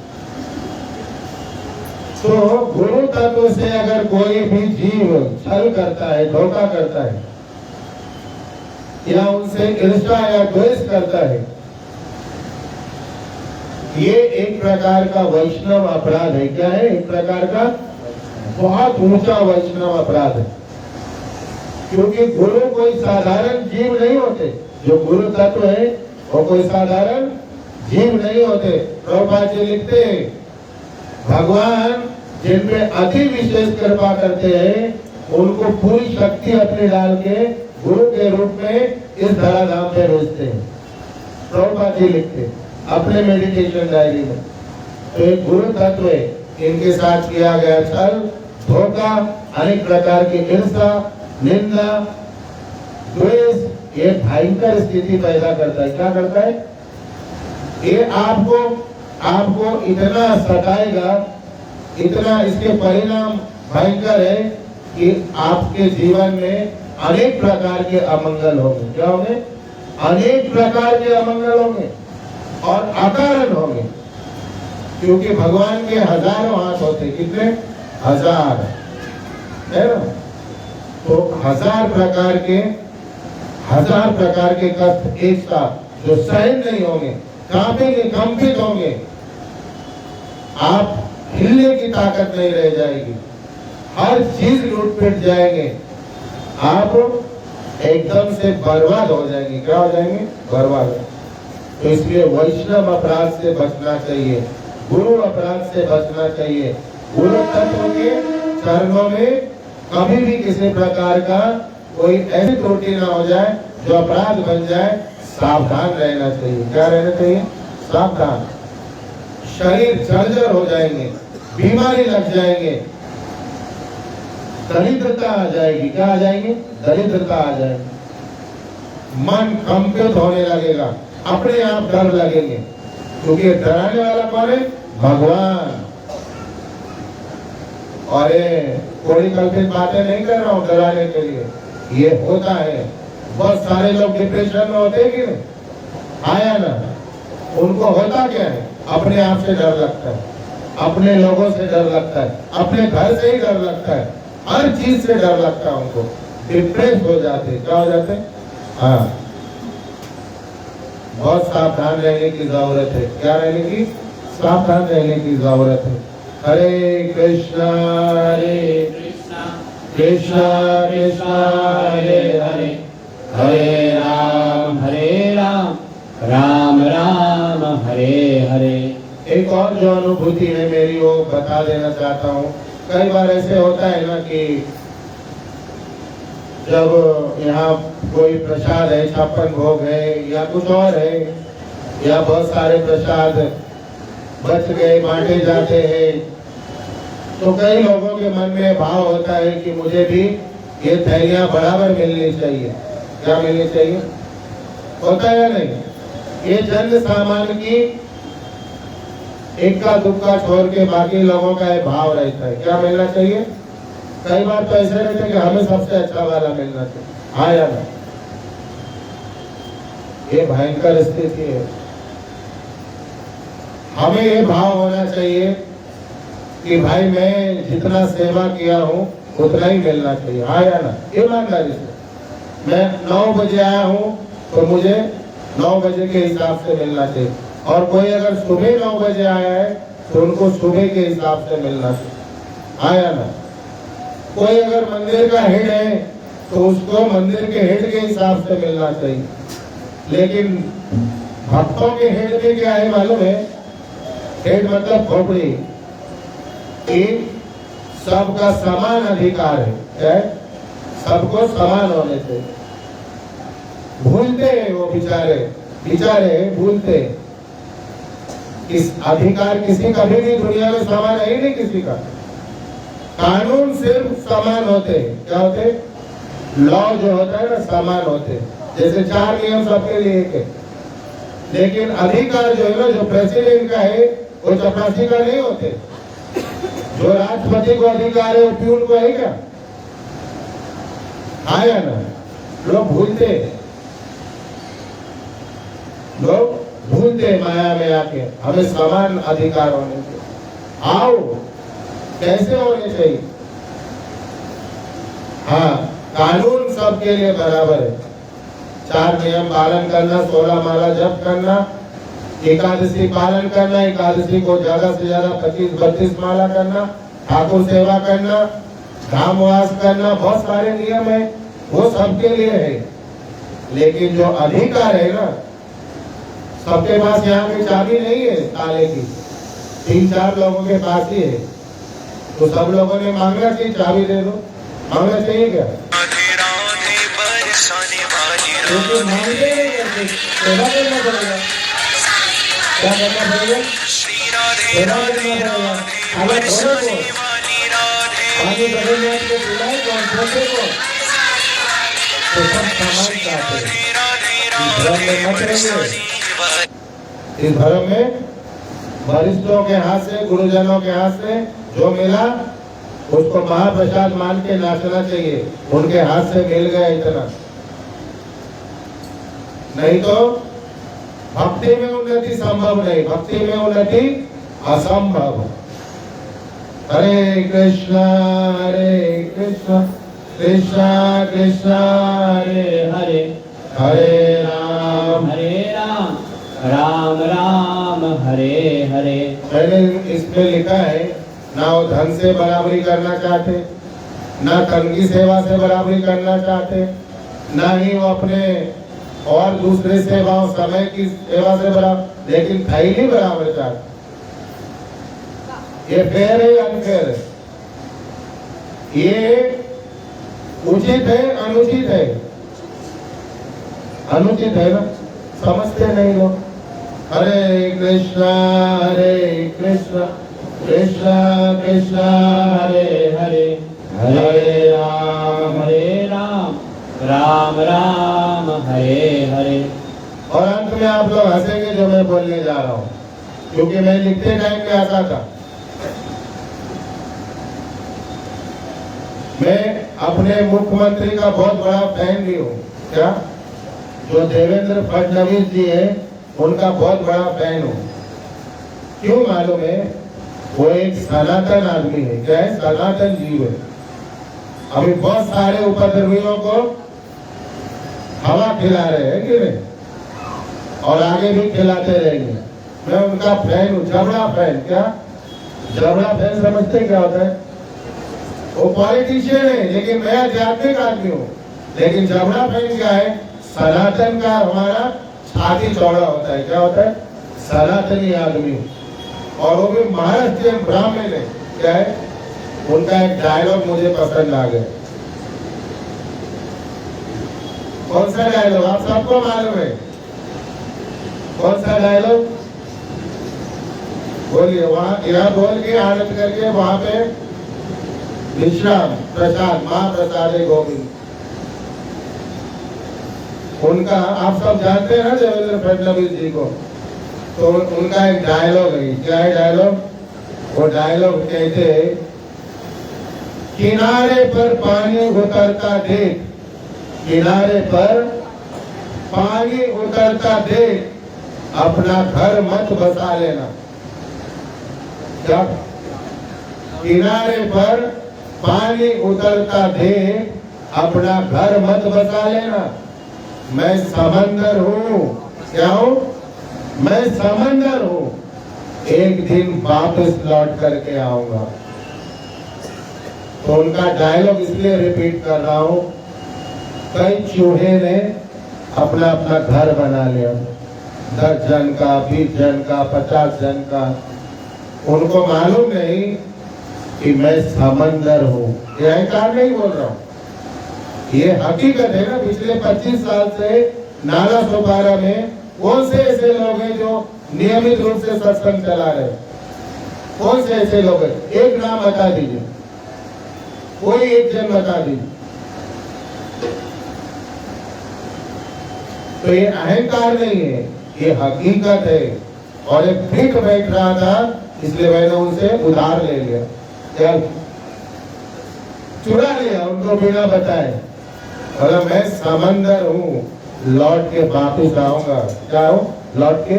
तो गुरु तत्व से अगर कोई भी जीव छल करता है, धोखा करता है, या उनसे ईर्ष्या या द्वेष करता है, ये एक प्रकार का वैष्णव अपराध है। क्या है? एक प्रकार का बहुत ऊंचा वैष्णव अपराध है। क्योंकि गुरु कोई साधारण जीव नहीं होते। जो गुरु तत्व है वो कोई साधारण जीव नहीं होते। प्रभुपाद जी लिखते हैं, भगवान जिनमें अति विशेष कृपा करते हैं, उनको पूरी शक्ति अपनी डाल के गुरु के रूप में इस धराधाम पे भेजते हैं। प्रभुपाद जी लिखते हैं अपने मेडिटेशन डायरी में। तो एक गुरु तत्व है, इनके साथ किया गया छल, धोखा, अनेक प्रकार की ईर्ष्या, निंदा, द्वेष, ये भयंकर स्थिति पैदा करता है। क्या करता है? ये आपको इतना सताएगा, इतना इसके परिणाम भयंकर है कि आपके जीवन में अनेक प्रकार के अमंगल होंगे। क्या होंगे? अनेक प्रकार के अमंगल होंगे और अकारण होंगे। क्योंकि भगवान के हजारों हाथ होते। कितने? 1000 है ना? तो 1000 प्रकार के कष्ट एक साथ जो सहन नहीं होंगे, कांपेंगे, कंपित होंगे, आप हिलने की ताकत नहीं रह जाएगी, हर चीज लूट पिट जाएंगे, आप एकदम से बर्बाद हो जाएंगे। क्या हो जाएंगे? बर्बाद। तो इसलिए वैष्णव अपराध से बचना चाहिए, गुरु अपराध से बचना चाहिए। गुरु तत्व के चरणों में कभी भी किसी प्रकार का कोई ऐसी त्रुटि ना हो जाए जो अपराध बन जाए। सावधान रहना चाहिए। क्या रहना चाहिए? सावधान। शरीर जर्जर हो जाएंगे, बीमारी लग जाएंगे, दरिद्रता आ जाएगी। क्या आ जाएगी? दरिद्रता आ जाएगी। मन कंपित होने लगेगा, अपने आप डर लगेंगे। क्योंकि डराने वाला कौन है? भगवान। और कोई कल्पित बातें नहीं कर रहा हूँ डराने के लिए, ये होता है। बहुत सारे लोग डिप्रेशन में होते हैं कि नहीं? आया ना? उनको होता क्या है? अपने आप से डर लगता है, अपने लोगों से डर लगता है, अपने घर से ही डर लगता है, हर चीज से डर लगता है उनको। डिप्रेस हो जाते हैं। क्या हो जाते हैं? हाँ, बहुत सावधान रहने की जरूरत है। क्या रहने की? सावधान रहने की जरूरत है। हरे कृष्णा कृष्णा कृष्णा हरे हरे, हरे राम राम राम हरे हरे। एक और जो अनुभूति है मेरी वो बता देना चाहता हूँ। कई बार ऐसे होता है ना कि जब यहाँ कोई प्रसाद है, 56 भोग है या कुछ और है, या बहुत सारे प्रसाद बच गए, बांटे जाते हैं, तो कई लोगों के मन में भाव होता है कि मुझे भी ये थैलियां बराबर मिलनी चाहिए। क्या मिलनी चाहिए? होता है या नहीं? ये जन सामान की इक्का दुक्का छोड़ के बाकी लोगों का ये भाव रहता है। क्या मिलना चाहिए? कई बार तो ऐसे रहते हैं कि हमें सबसे अच्छा वाला मिलना चाहिए। हाँ या ना? ये भयंकर स्थिति है। हमें ये भाव होना चाहिए कि भाई मैं जितना सेवा किया हूँ उतना ही मिलना चाहिए। हाँ या ना? ईमानदारी से मैं 9 बजे आया हूँ तो मुझे 9 बजे के हिसाब से मिलना चाहिए। और कोई अगर सुबह 9 बजे आया है तो उनको सुबह के हिसाब से मिलना चाहिए। हाँ या ना? कोई अगर मंदिर का हेड है तो उसको मंदिर के हेड के हिसाब से मिलना चाहिए। लेकिन भक्तों के हेड में क्या है मालूम है? हेड मतलब खोपड़ी, कि सबका समान अधिकार है। क्या है? सबको समान होने से भूलते हैं वो बेचारे भूलते। इस अधिकार किसी का भी नहीं, दुनिया में समान है ही नहीं किसी का। कानून सिर्फ समान होते हैं। क्या होते? लॉ जो होता है ना, समान होते हैं। जैसे 4 नियम सबके लिए एक है, लेकिन अधिकार जो है ना, जो प्रेसिडेंट का है वो चपरासी का नहीं होते। जो राष्ट्रपति को अधिकार है वो प्यून को है क्या? हाँ या ना? लोग भूलते माया में आके। हमें समान अधिकार होने चाहिए। आओ, कैसे होने चाहिए? हाँ, कानून सबके लिए बराबर है। 4 नियम पालन करना, 16 माला जप करना, एकादशी पालन करना, एकादशी को ज्यादा से ज्यादा 25-32 माला करना, ठाकुर सेवा करना, धामवास करना, बहुत सारे नियम है, वो सबके लिए है। लेकिन जो अधिकार है ना, सबके पास यहाँ की चाबी नहीं है ताले की, 3-4 लोगों के पास ही है। तो सब लोगों ने मांगना चाहिए, चाबी दे दो। मांगना चाहिए क्या? क्योंकि मांगते नहीं करते, सेवा करना पड़ेगा। क्या करना पड़ेगा? सेवा करना पड़ेगा। अगर थोड़े को पानी बदलने को पिलाए तो छोटे को तो सब सामान चाहते हैं। इस धर्म में मत रहिए। इस धर्म में वरिष्ठों के हाथ से, गुरुजनों के हाथ से जो मिला उसको महाप्रसाद मान के नाचना चाहिए। उनके हाथ से मिल गया इतना, नहीं तो भक्ति में उन्नति संभव नहीं। भक्ति में उन्नति असंभव। हरे कृष्णा कृष्णा कृष्णा हरे हरे, हरे राम राम राम हरे हरे। मैंने इसमें लिखा है, ना वो धन से बराबरी करना चाहते, ना तन की सेवा से बराबरी करना चाहते, ना ही वो अपने और दूसरे सेवाओं, समय की सेवा से बराबर, लेकिन थैली बराबर चाहते। ये फेयर है, अनफेयर है? ये उचित है, अनुचित है? अनुचित है ना, समझते नहीं लोग। हरे कृष्णा कृष्णा कृष्णा हरे हरे, हरे राम राम राम हरे हरे। और अंत में आप लोग हंसेंगे जो मैं बोलने जा रहा हूँ, क्योंकि मैं लिखते टाइम में आता था। मैं अपने मुख्यमंत्री का बहुत बड़ा फैन भी हूँ। क्या? जो देवेंद्र फडणवीस जी है, उनका बहुत बड़ा फैन हूँ। क्यों मालूम है? वो एक सनातन आदमी है। क्या है? सनातन जीव है। अभी बहुत सारे उपद्रवियों को हवा खिला रहे हैं कि नहीं, और आगे भी खिलाते रहेंगे। मैं उनका फैन हूँ, जबड़ा फैन। क्या जबड़ा फैन समझते क्या होता है? वो पॉलिटिशियन है, लेकिन मैं आध्यात्मिक आदमी हूँ। लेकिन जबड़ा फैन क्या है? सनातन का हमारा छाती चौड़ा होता है। क्या होता है? सनातनी आदमी, और वो भी महाराष्ट्रियन ब्राह्मण है। क्या है? उनका एक डायलॉग मुझे पसंद आ गया। कौन सा डायलॉग? आप सबको मालूम है कौन सा डायलॉग? बोलिए। वहां यह बोल के आनंद करके वहां पे विश्राम प्रसाद, महाप्रसाद गोविंद। उनका आप सब जानते हैं ना, देवेंद्र फडणवीस जी को। तो उनका एक डायलॉग है। क्या है डायलॉग? वो डायलॉग कहते हैं, किनारे पर पानी उतरता देख, किनारे पर पानी उतरता देख, अपना घर मत बसा लेना। क्या? किनारे पर पानी उतरता देख, अपना घर मत बसा लेना। मैं समंदर हूँ। क्या हूँ? मैं समंदर हूँ, एक दिन वापस लौट करके आऊंगा। तो उनका डायलॉग इसलिए रिपीट कर रहा हूँ, कई चूहे ने अपना अपना घर बना लिया, 10 जन का, 20 जन का, 50 जन का। उनको मालूम नहीं कि मैं समंदर हूँ। ये अहंकार नहीं बोल रहा हूँ, ये हकीकत है ना। पिछले 25 साल से नाला सोपारा में कौन से ऐसे लोग हैं जो नियमित रूप से सत्संग चला रहे हैं? कौन से ऐसे लोग हैं? एक नाम बता दीजिए, कोई एक जन बता दीजिए। तो ये अहंकार नहीं है, ये हकीकत है। और एक फिट बैठ रहा था, इसलिए मैंने उनसे उधार ले लिया, क्या चुरा लिया उनको बिना बताए। मतलब मैं समंदर हूँ, लौट के वापिस आऊंगा। क्या हूँ? लौट के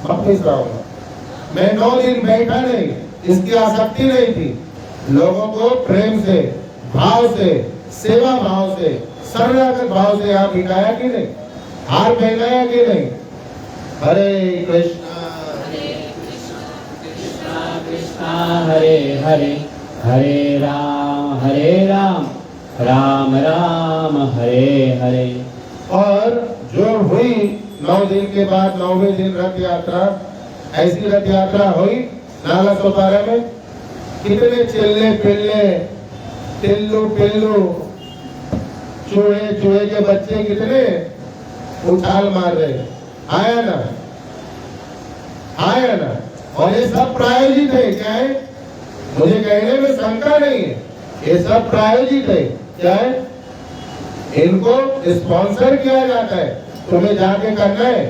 वापिस आऊंगा। मैं 9 दिन बैठा नहीं, इसकी आसक्ति नहीं थी। लोगों को प्रेम से, भाव से, सेवा भाव से, शरणागत भाव से यहाँ बिठाया कि नहीं? हार पहनाया कि नहीं? हरे कृष्णा कृष्णा कृष्णा हरे हरे, हरे राम राम राम हरे हरे। और जो हुई 9 दिन के बाद 9वें दिन रथ यात्रा, ऐसी रथ यात्रा हुई नाला सोपारा में। कितने चिल्ले पिल्ले, टिल्लू पिल्लू, चूहे चूहे के बच्चे कितने उछाल मार रहे। आया ना? आया ना? और ये सब प्रायोजित है। क्या है? मुझे कहने में शंका नहीं है, ये सब प्रायोजित है। क्या है? इनको स्पॉन्सर किया जाता है, तुम्हें जाके करना है।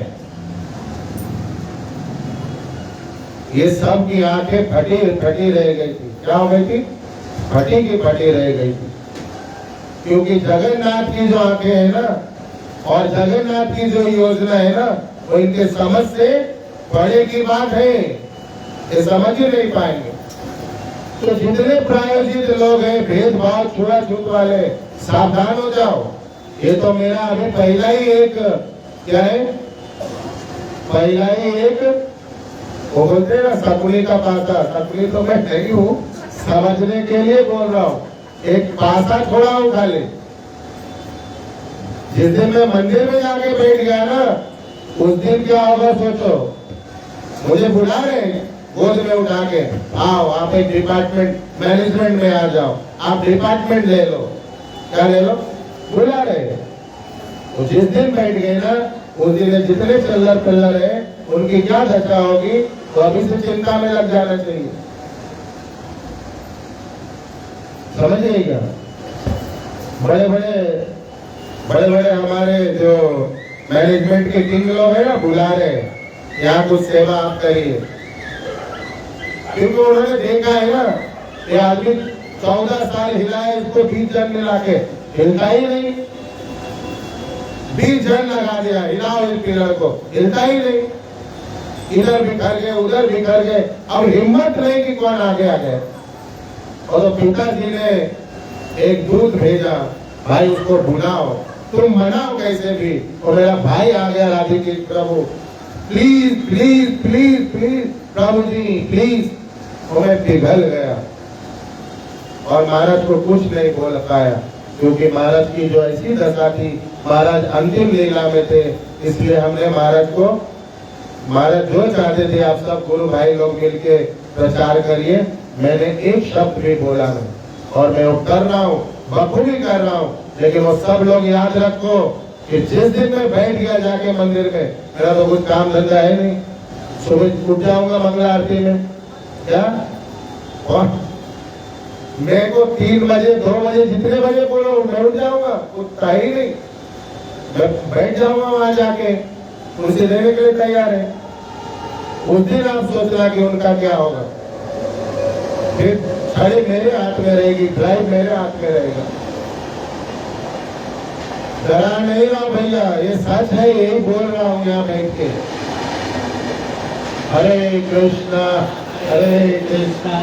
ये सब की आंखें फटी फटी रह गई थी। क्या हो गई थी? फटी की फटी रह गई थी। क्योंकि जगन्नाथ की जो आंखें है ना, और जगन्नाथ की जो योजना है ना, वो इनके समझ से बड़े की बात है, ये समझ ही नहीं पाएंगे। तो जितने प्रायोजित लोग हैं, भेदभाव छुआछूत वाले, सावधान हो जाओ। ये तो मेरा अभी पहला ही एक, क्या है, पहला ही एक, वो बोलते हैं ना सकुली का पासा। सकुली तो मैं नहीं हूँ, समझने के लिए बोल रहा हूँ। एक पासा थोड़ा हूँ खाली। जिस दिन मैं मंदिर में जाके बैठ गया ना, उस दिन क्या होगा सोचो। मुझे बुला रहे गोद में उठा के, आओ आप एक डिपार्टमेंट मैनेजमेंट में आ जाओ, आप डिपार्टमेंट ले लो। क्या ले लो? बुला रहे। तो जिस दिन बैठ गए ना, उस दिन जितने चिल्लर पिल्लर है, उनकी क्या दशा होगी, तो अभी से चिंता में लग जाना चाहिए। समझिएगा? बड़े बड़े हमारे जो मैनेजमेंट के किंग लोग है ना, बुला रहे यहाँ कुछ सेवा आप करिए। क्योंकि उन्होंने देखा है ना, ये आदमी 14 साल हिला है, इसको 20 जन मिला के हिलता ही नहीं। 20 जन लगा दिया, हिलाओ इस पिलर को, हिलता ही नहीं। इधर बिखर गए, उधर बिखर गए। अब हिम्मत नहीं कि कौन आगे आ गए। और तो पिताजी ने एक दूत भेजा, भाई उसको बुलाओ, तुम मनाओ कैसे भी। और मेरा भाई आ गया राधे के प्रभु, प्लीज प्लीज प्लीज प्लीज प्रभु जी प्लीज। और मैं पिघल गया और महाराज को कुछ नहीं बोल पाया, क्योंकि महाराज की जो ऐसी दशा थी, महाराज अंतिम लीला में थे। इसलिए हमने महाराज को, महाराज जो चाहते थे आप सब गुरु भाई लोग मिलके प्रचार करिए, मैंने एक शब्द भी बोला नहीं। और मैं वो कर रहा हूँ, बखूबी कर रहा हूँ। लेकिन वो सब लोग याद रखो कि जिस दिन मैं बैठ गया जाके मंदिर में, मेरा तो कुछ काम धंधा है नहीं। सुबह उठ जाऊंगा मंगला आरती में, क्या, और मेरे को 3 बजे 2 बजे जितने बजे बोलो मैं उठ जाऊंगा, उठता ही नहीं। मैं बैठ जाऊंगा वहां जाके, उनसे देने के लिए तैयार है। उस दिन आप सोचना कि उनका क्या होगा। फिर छड़ी मेरे हाथ में रहेगी, ड्राइव मेरे हाथ में रहेगा। डरा नहीं रहा भैया, ये सच है, यही बोल रहा हूँ यहाँ बैठ के। हरे कृष्णा कृष्णा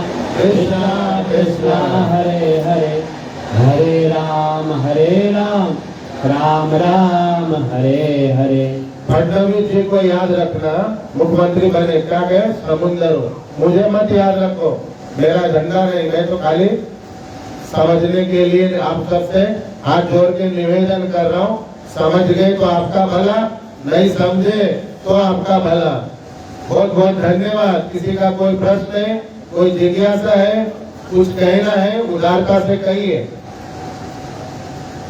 कृष्णा हरे हरे, हरे राम राम राम हरे हरे। फडणवीस जी को याद रखना, मुख्यमंत्री बने, क्या कहे, समुंदर हो। मुझे मत याद रखो, मेरा झंडा नहीं, मैं तो खाली समझने के लिए आप सबसे हाथ जोड़ के निवेदन कर रहा हूँ। समझ गए तो आपका भला, नहीं समझे तो आपका भला। बहुत बहुत धन्यवाद। किसी का कोई प्रश्न है, कोई जिज्ञासा है, कुछ कहना है, उदारता से कहिए।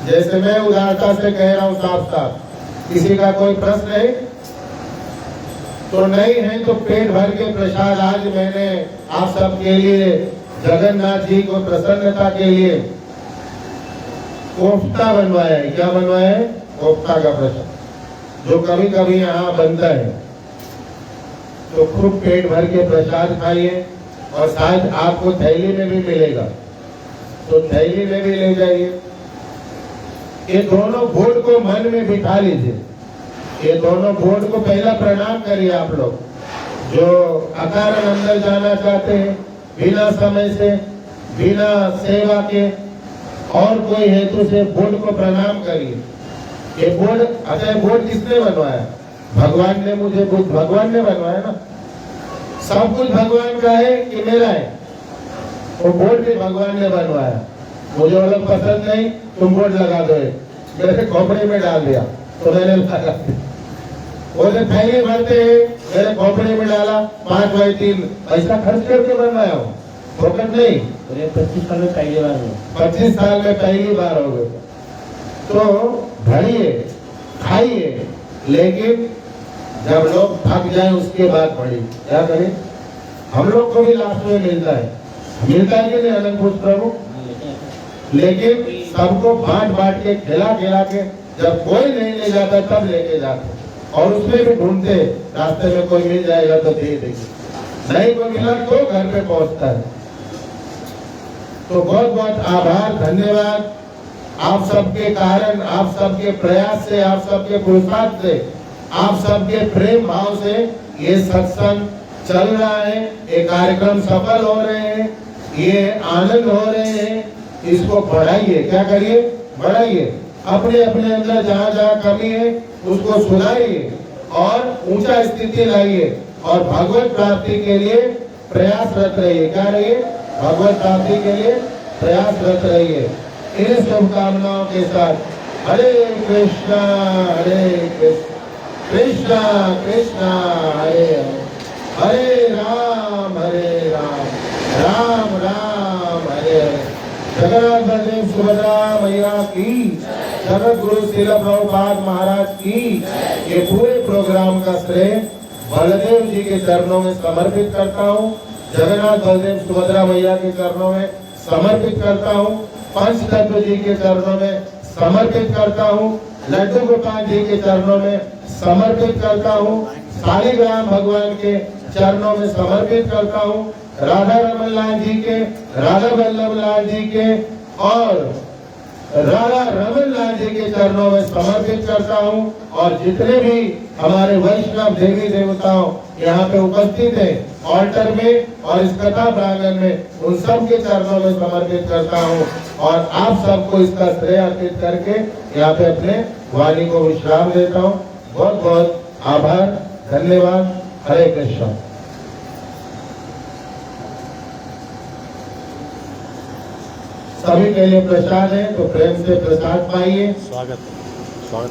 जैसे मैं उदारता से कह रहा हूँ साफ साफ। किसी का कोई प्रश्न है तो नहीं है तो पेट भर के प्रसाद आज मैंने आप सबके लिए जगन्नाथ जी को प्रसन्नता के लिए कोफ्ता बनवाया है। क्या बनवाया है? कोफ्ता का प्रसाद, जो कभी कभी यहाँ बनता है। तो खूब पेट भर के प्रसाद खाइए और शायद आपको थैली में भी मिलेगा, तो थैली में भी ले जाइए। ये दोनों बोर्ड को मन में बिठा लीजिए। ये दोनों बोर्ड को पहला प्रणाम करिए आप लोग जो अकारण अंदर जाना चाहते हैं, बिना समय से, बिना सेवा के और कोई हेतु से बोर्ड को प्रणाम करिए। ये बोर्ड, अच्छा बोर्ड किसने बनवाया? भगवान ने मुझे, भगवान ने बनवाया ना। सब कुछ भगवान का है कि मेरा है? वो बोर्ड भी भगवान ने बनवाया। मुझे वो लोग पसंद नहीं, तुम बोर्ड लगा दो। मेरे खोपड़े में डाल दिया तो मैंने लगा दिया। वो जो थैली भरते हैं मेरे खोपड़े में डाला, 5 बाई 3 पैसा खर्च करके बनवाया हूँ, फोकट नहीं। 25 साल में पहली बार हुआ। 25 साल में पहली बार हो गए। तो भरिए, खाइए, लेकिन जब लोग थक जाए उसके बाद बढ़ी। क्या करें? हम लोग को भी लास्ट में मिलता है कि नहीं अनंत प्रभु? लेकिन सबको बांट बांट के, खिला खिला के, जब कोई नहीं ले जाता तब लेके जाते, और उसमें भी ढूंढते रास्ते में कोई मिल जाएगा तो दे देंगे, नहीं कोई मिला तो घर पे पहुंचता है। तो बहुत बहुत आभार, धन्यवाद। आप सबके कारण, आप सबके प्रयास से, आप सबके पुरुषार्थ से, आप सबके प्रेम भाव से ये सत्संग चल रहा है, ये कार्यक्रम सफल हो रहे हैं, ये आनंद हो रहे हैं। इसको बढ़ाइए। क्या करिए? बढ़ाइए। अपने अपने अंदर जहाँ जहाँ कमी है उसको सुधारिए और ऊंचा स्थिति लाइए और भगवत प्राप्ति के लिए प्रयासरत रहिए। क्या रहिए? भगवत प्राप्ति के लिए प्रयासरत रहिए। इन शुभकामनाओं के साथ हरे कृष्णा कृष्णा कृष्णा हरे हरे राम राम राम हरे हरे। जगन्नाथ बलदेव सुभद्रा मैया की, जगत गुरु श्रील प्रभुपाद महाराज की। ये पूरे प्रोग्राम का श्रेय बलदेव जी के चरणों में समर्पित करता हूँ, जगन्नाथ बलदेव सुभद्रा मैया के चरणों में समर्पित करता हूँ, पंच तत्व जी के चरणों में समर्पित करता हूँ, लड्डू गोपाल जी के चरणों में समर्पित करता हूँ, शालिग्राम भगवान के चरणों में समर्पित करता हूँ, राधा रमन लाल जी के, राधा वल्लभ लाल जी के और राधा रमन लाल जी के चरणों में समर्पित करता हूँ। और जितने भी हमारे वैष्णव देवी देवताओं यहाँ पे उपस्थित हैं ऑल्टर में और इस कथा प्रांगण में, उन सब के चरणों में समर्पित करता हूँ। और आप सबको इसका श्रेय अर्पित करके यहाँ पे अपने वाणी को विश्राम देता हूँ। बहुत बहुत आभार, धन्यवाद। हरे कृष्ण। सभी के लिए प्रसाद है तो प्रेम से प्रसाद पाइए। स्वागत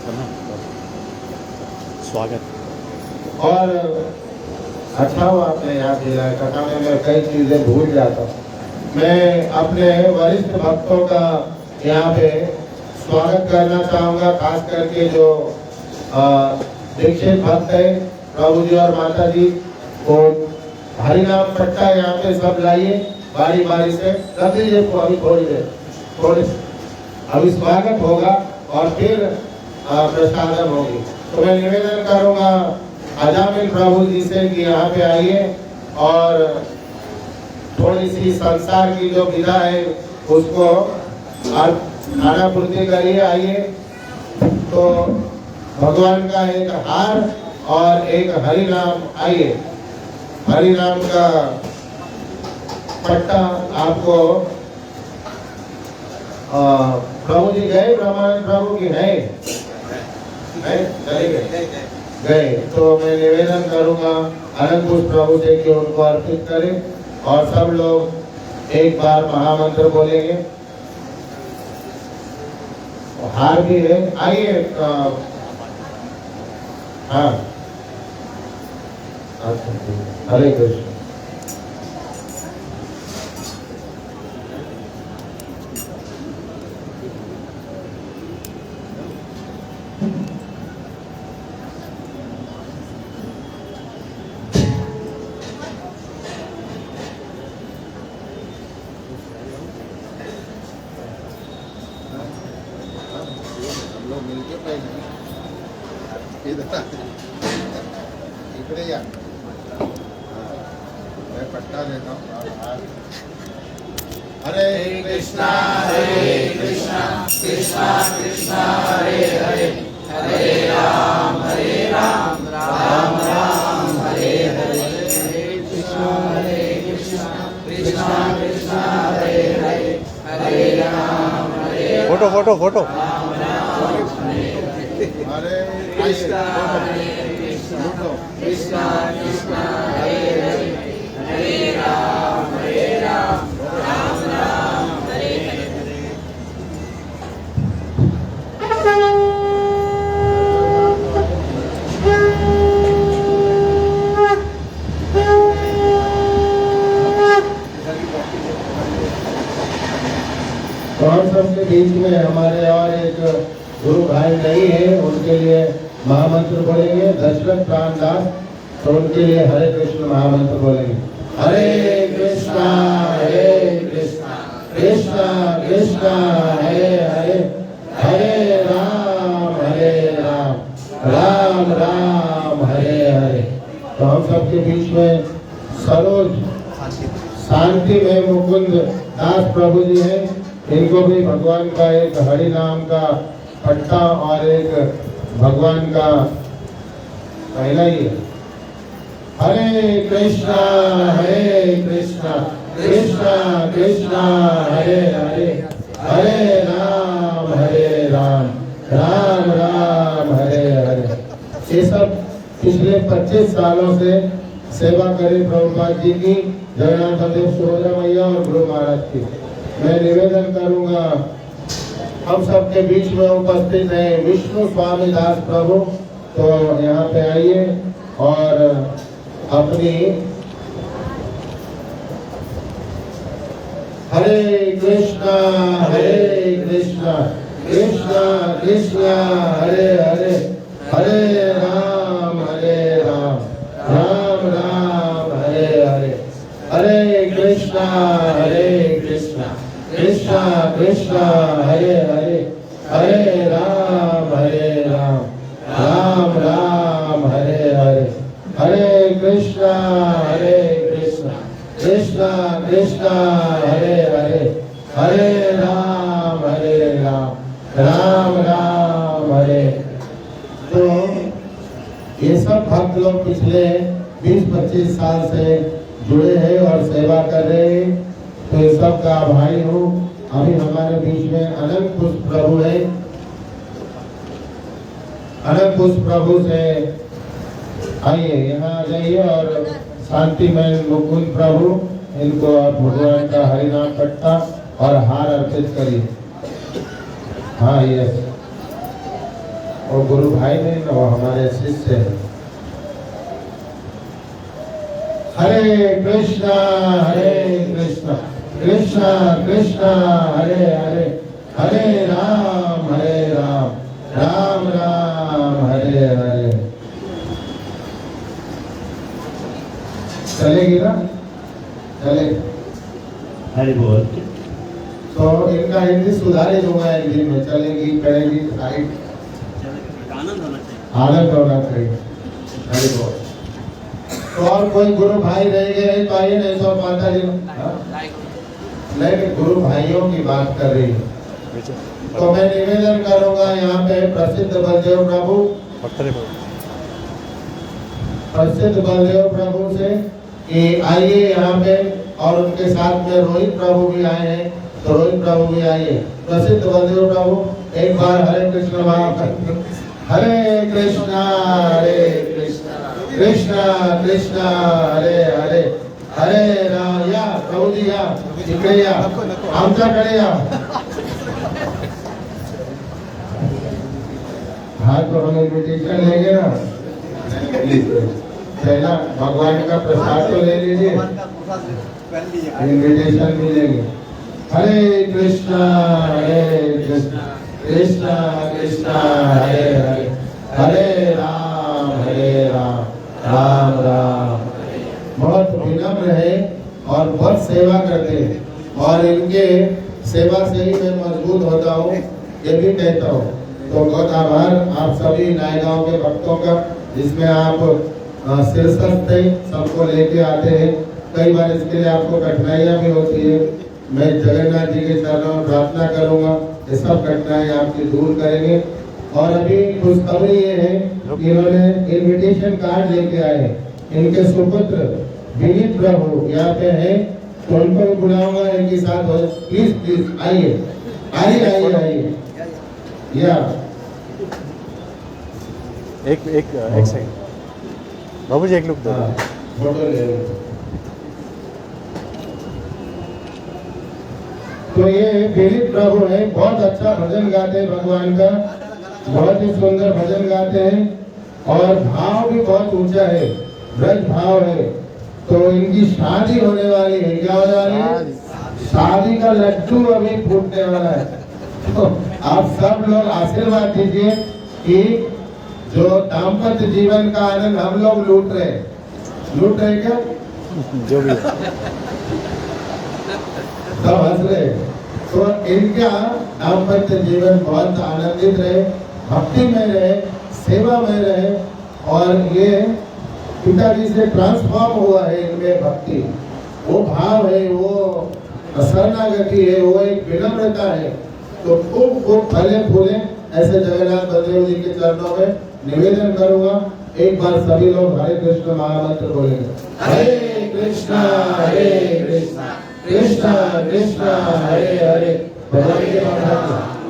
करना, स्वागत। और अच्छा हुआ आपने याद दिलाया, कथा में मैं कई चीजें भूल जाता हूँ। मैं अपने वरिष्ठ भक्तों का यहाँ पे स्वागत करना चाहूँगा, खास करके जो दीक्षित भक्त है प्रभु जी और माता जी को हरिनाम पट्टा यहाँ पे सब लाइए, बारी बारी से रख दीजिए। अभी थोड़ी अभी स्वागत होगा और फिर प्रसादम होगी। तो मैं निवेदन करूंगा अजामिल प्रभु जी से कि यहाँ पे आइए और थोड़ी सी संसार की जो विधा है उसको खाना पूर्ति करिए। आइए तो भगवान का एक हार और एक हरिनाम, आइए हरिनाम का पट्टा आपको प्रभु जी गए, ब्रह्मानंद प्रभु की है चले गए। तो मैं निवेदन करूंगा अनंत प्रभु से कि उनको अर्पित करें और सब लोग एक बार महामंत्र बोलेंगे। हार भी है, आइए। हाँ हरे कृष्ण। हम लोग मिलके पहले इकडे या मैं पट्टा देता हूँ। हरे Krishna Krishna Krishna Hare Hare Hare Ram Ram Ram Hare Hare Krishna Krishna Krishna Hare Hare Hare Ram photo photo photo हरे कृष्णा कृष्णा कृष्णा हरे हरे हरे राम राम राम हरे हरे। तो हम सबके बीच में हमारे और एक गुरु भाई नहीं है, उनके लिए महामंत्र बोलेंगे दशरथ रामदास। तो उनके लिए हरे कृष्ण महामंत्र बोलेंगे। हरे कृष्णा कृष्णा कृष्णा हरे हरे हरे राम राम राम हरे हरे। तो हम सबके बीच में सरोज शांति में मुकुंद दास प्रभु जी हैं। इनको भी भगवान का एक हरि नाम का पट्टा और एक भगवान का पहला ही है। हरे कृष्णा कृष्णा कृष्णा हरे हरे हरे राम राम राम हरे हरे। ये सब पिछले 25 सालों से सेवा करे प्रभुपाद जी की, जगन्नाथ देव सुभद्रा मैया और गुरु महाराज की। मैं निवेदन करूंगा, हम सबके बीच में उपस्थित है विष्णु स्वामी दास प्रभु, तो यहाँ पे आइए और अपनी हरे कृष्णा कृष्णा कृष्णा हरे हरे हरे राम राम राम हरे हरे हरे कृष्णा कृष्णा कृष्णा हरे हरे हरे राम राम राम हरे हरे हरे कृष्णा कृष्णा कृष्णा हरे हरे हरे राम राम राम हरे। तो ये सब भक्त लोग पिछले 20-25 साल से जुड़े हैं और सेवा कर रहे हैं, तो ये सब का भाई हूँ। अभी हमारे बीच में अनंत पुष्प प्रभु है। अनंत पुष्प प्रभु से आइए, यहाँ आ जाइए और शांति में मुकुंद प्रभु, इनको आप भगवान का हरिनाम पट्टा और हार अर्पित करिए। हाँ यस, और गुरु भाई नहीं ना, वो हमारे शिष्य है। हरे कृष्णा कृष्णा कृष्णा हरे हरे हरे राम राम राम हरे हरे। चलेगी ना? चलेगी। हरि बोल। तो इनका हिंदी सुधारे दूंगा एक दिन में, चलेगी करेगी साइड। आनंद होना चाहिए। हरि बोल। तो और कोई गुरु भाई रह गए तो आइए, नहीं तो माता जी नहीं, गुरु भाइयों की बात कर रही है। तो मैं निवेदन करूंगा यहाँ पे प्रसिद्ध बलदेव प्रभु, प्रसिद्ध बलदेव प्रभु से कि आइए यहाँ पे, और उनके साथ में रोहित प्रभु भी आए हैं, तो रोहित प्रभु भी आइए। प्रसिद्ध बलदेव प्रभु एक बार हरे कृष्ण महामंत्र। हरे कृष्णा कृष्णा कृष्णा हरे हरे हरे राम। या प्रभु जी या इकडे या, आमच्याकडे या। हाँ तो हम इन्विटेशन लेंगे ना। पहला भगवान का प्रसाद तो ले लीजिए, इनविटेशन मिलेंगे। हरे कृष्णा कृष्णा कृष्णा हरे हरे, हरे राम राम राम। बहुत विनम्र है और बहुत सेवा करते हैं और इनके सेवा से ही मैं मजबूत होता हूँ, ये भी कहता हूँ। तो बहुत आभार आप सभी नायगांव के भक्तों का, जिसमें आप शीर्षस्थ थे, सबको लेके आते हैं। कई बार इसके लिए आपको कठिनाइयाँ भी होती है। मैं जगन्नाथ जी के चरणों में प्रार्थना करूंगा ये सब कठिनाई आपकी दूर करेंगे। और अभी खुशखबरी ये है कि इन्होंने इनविटेशन कार्ड लेके आए, इनके सुपुत्र विनीत प्रभु यहाँ पे है, तो उनको भी बुलाऊंगा, इनके साथ हो। प्लीज प्लीज आइए आइए आइए आइए। या एक सेकंड बाबू जी, एक लुक दो। फोटो ले लो। तो ये विनीत प्रभु है, बहुत अच्छा भजन गाते हैं भगवान का, बहुत ही सुंदर भजन गाते हैं और भाव भी बहुत ऊंचा है, ब्रज भाव है। तो इनकी शादी होने वाली है। क्या होने वाली है? शादी का लड्डू अभी फूटने वाला है। तो आप सब लोग आशीर्वाद दीजिए कि जो दाम्पत्य जीवन का आनंद हम लोग लूट रहे क्या? जो भी सब हंस रहे। तो इनका दाम्पत्य जीवन बहुत आनंदित रहे, भक्ति में रहे, सेवा में रहे और ये पिताजी से ट्रांसफॉर्म हुआ है इनमें भक्ति, वो भाव है, वो शरणागति है, वो एक विनम्रता है। तो खूब खूब फले फूले ऐसे जगन्नाथ बलदेव जी के चरणों में निवेदन करूंगा। एक बार सभी लोग हरे कृष्ण महामंत्र बोलेंगे। हरे कृष्णा कृष्णा कृष्णा हरे हरे,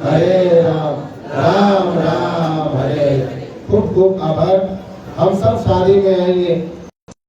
हरे राम राम राम हरे। खूब खूब आभार। हम सब शादी में आएंगे।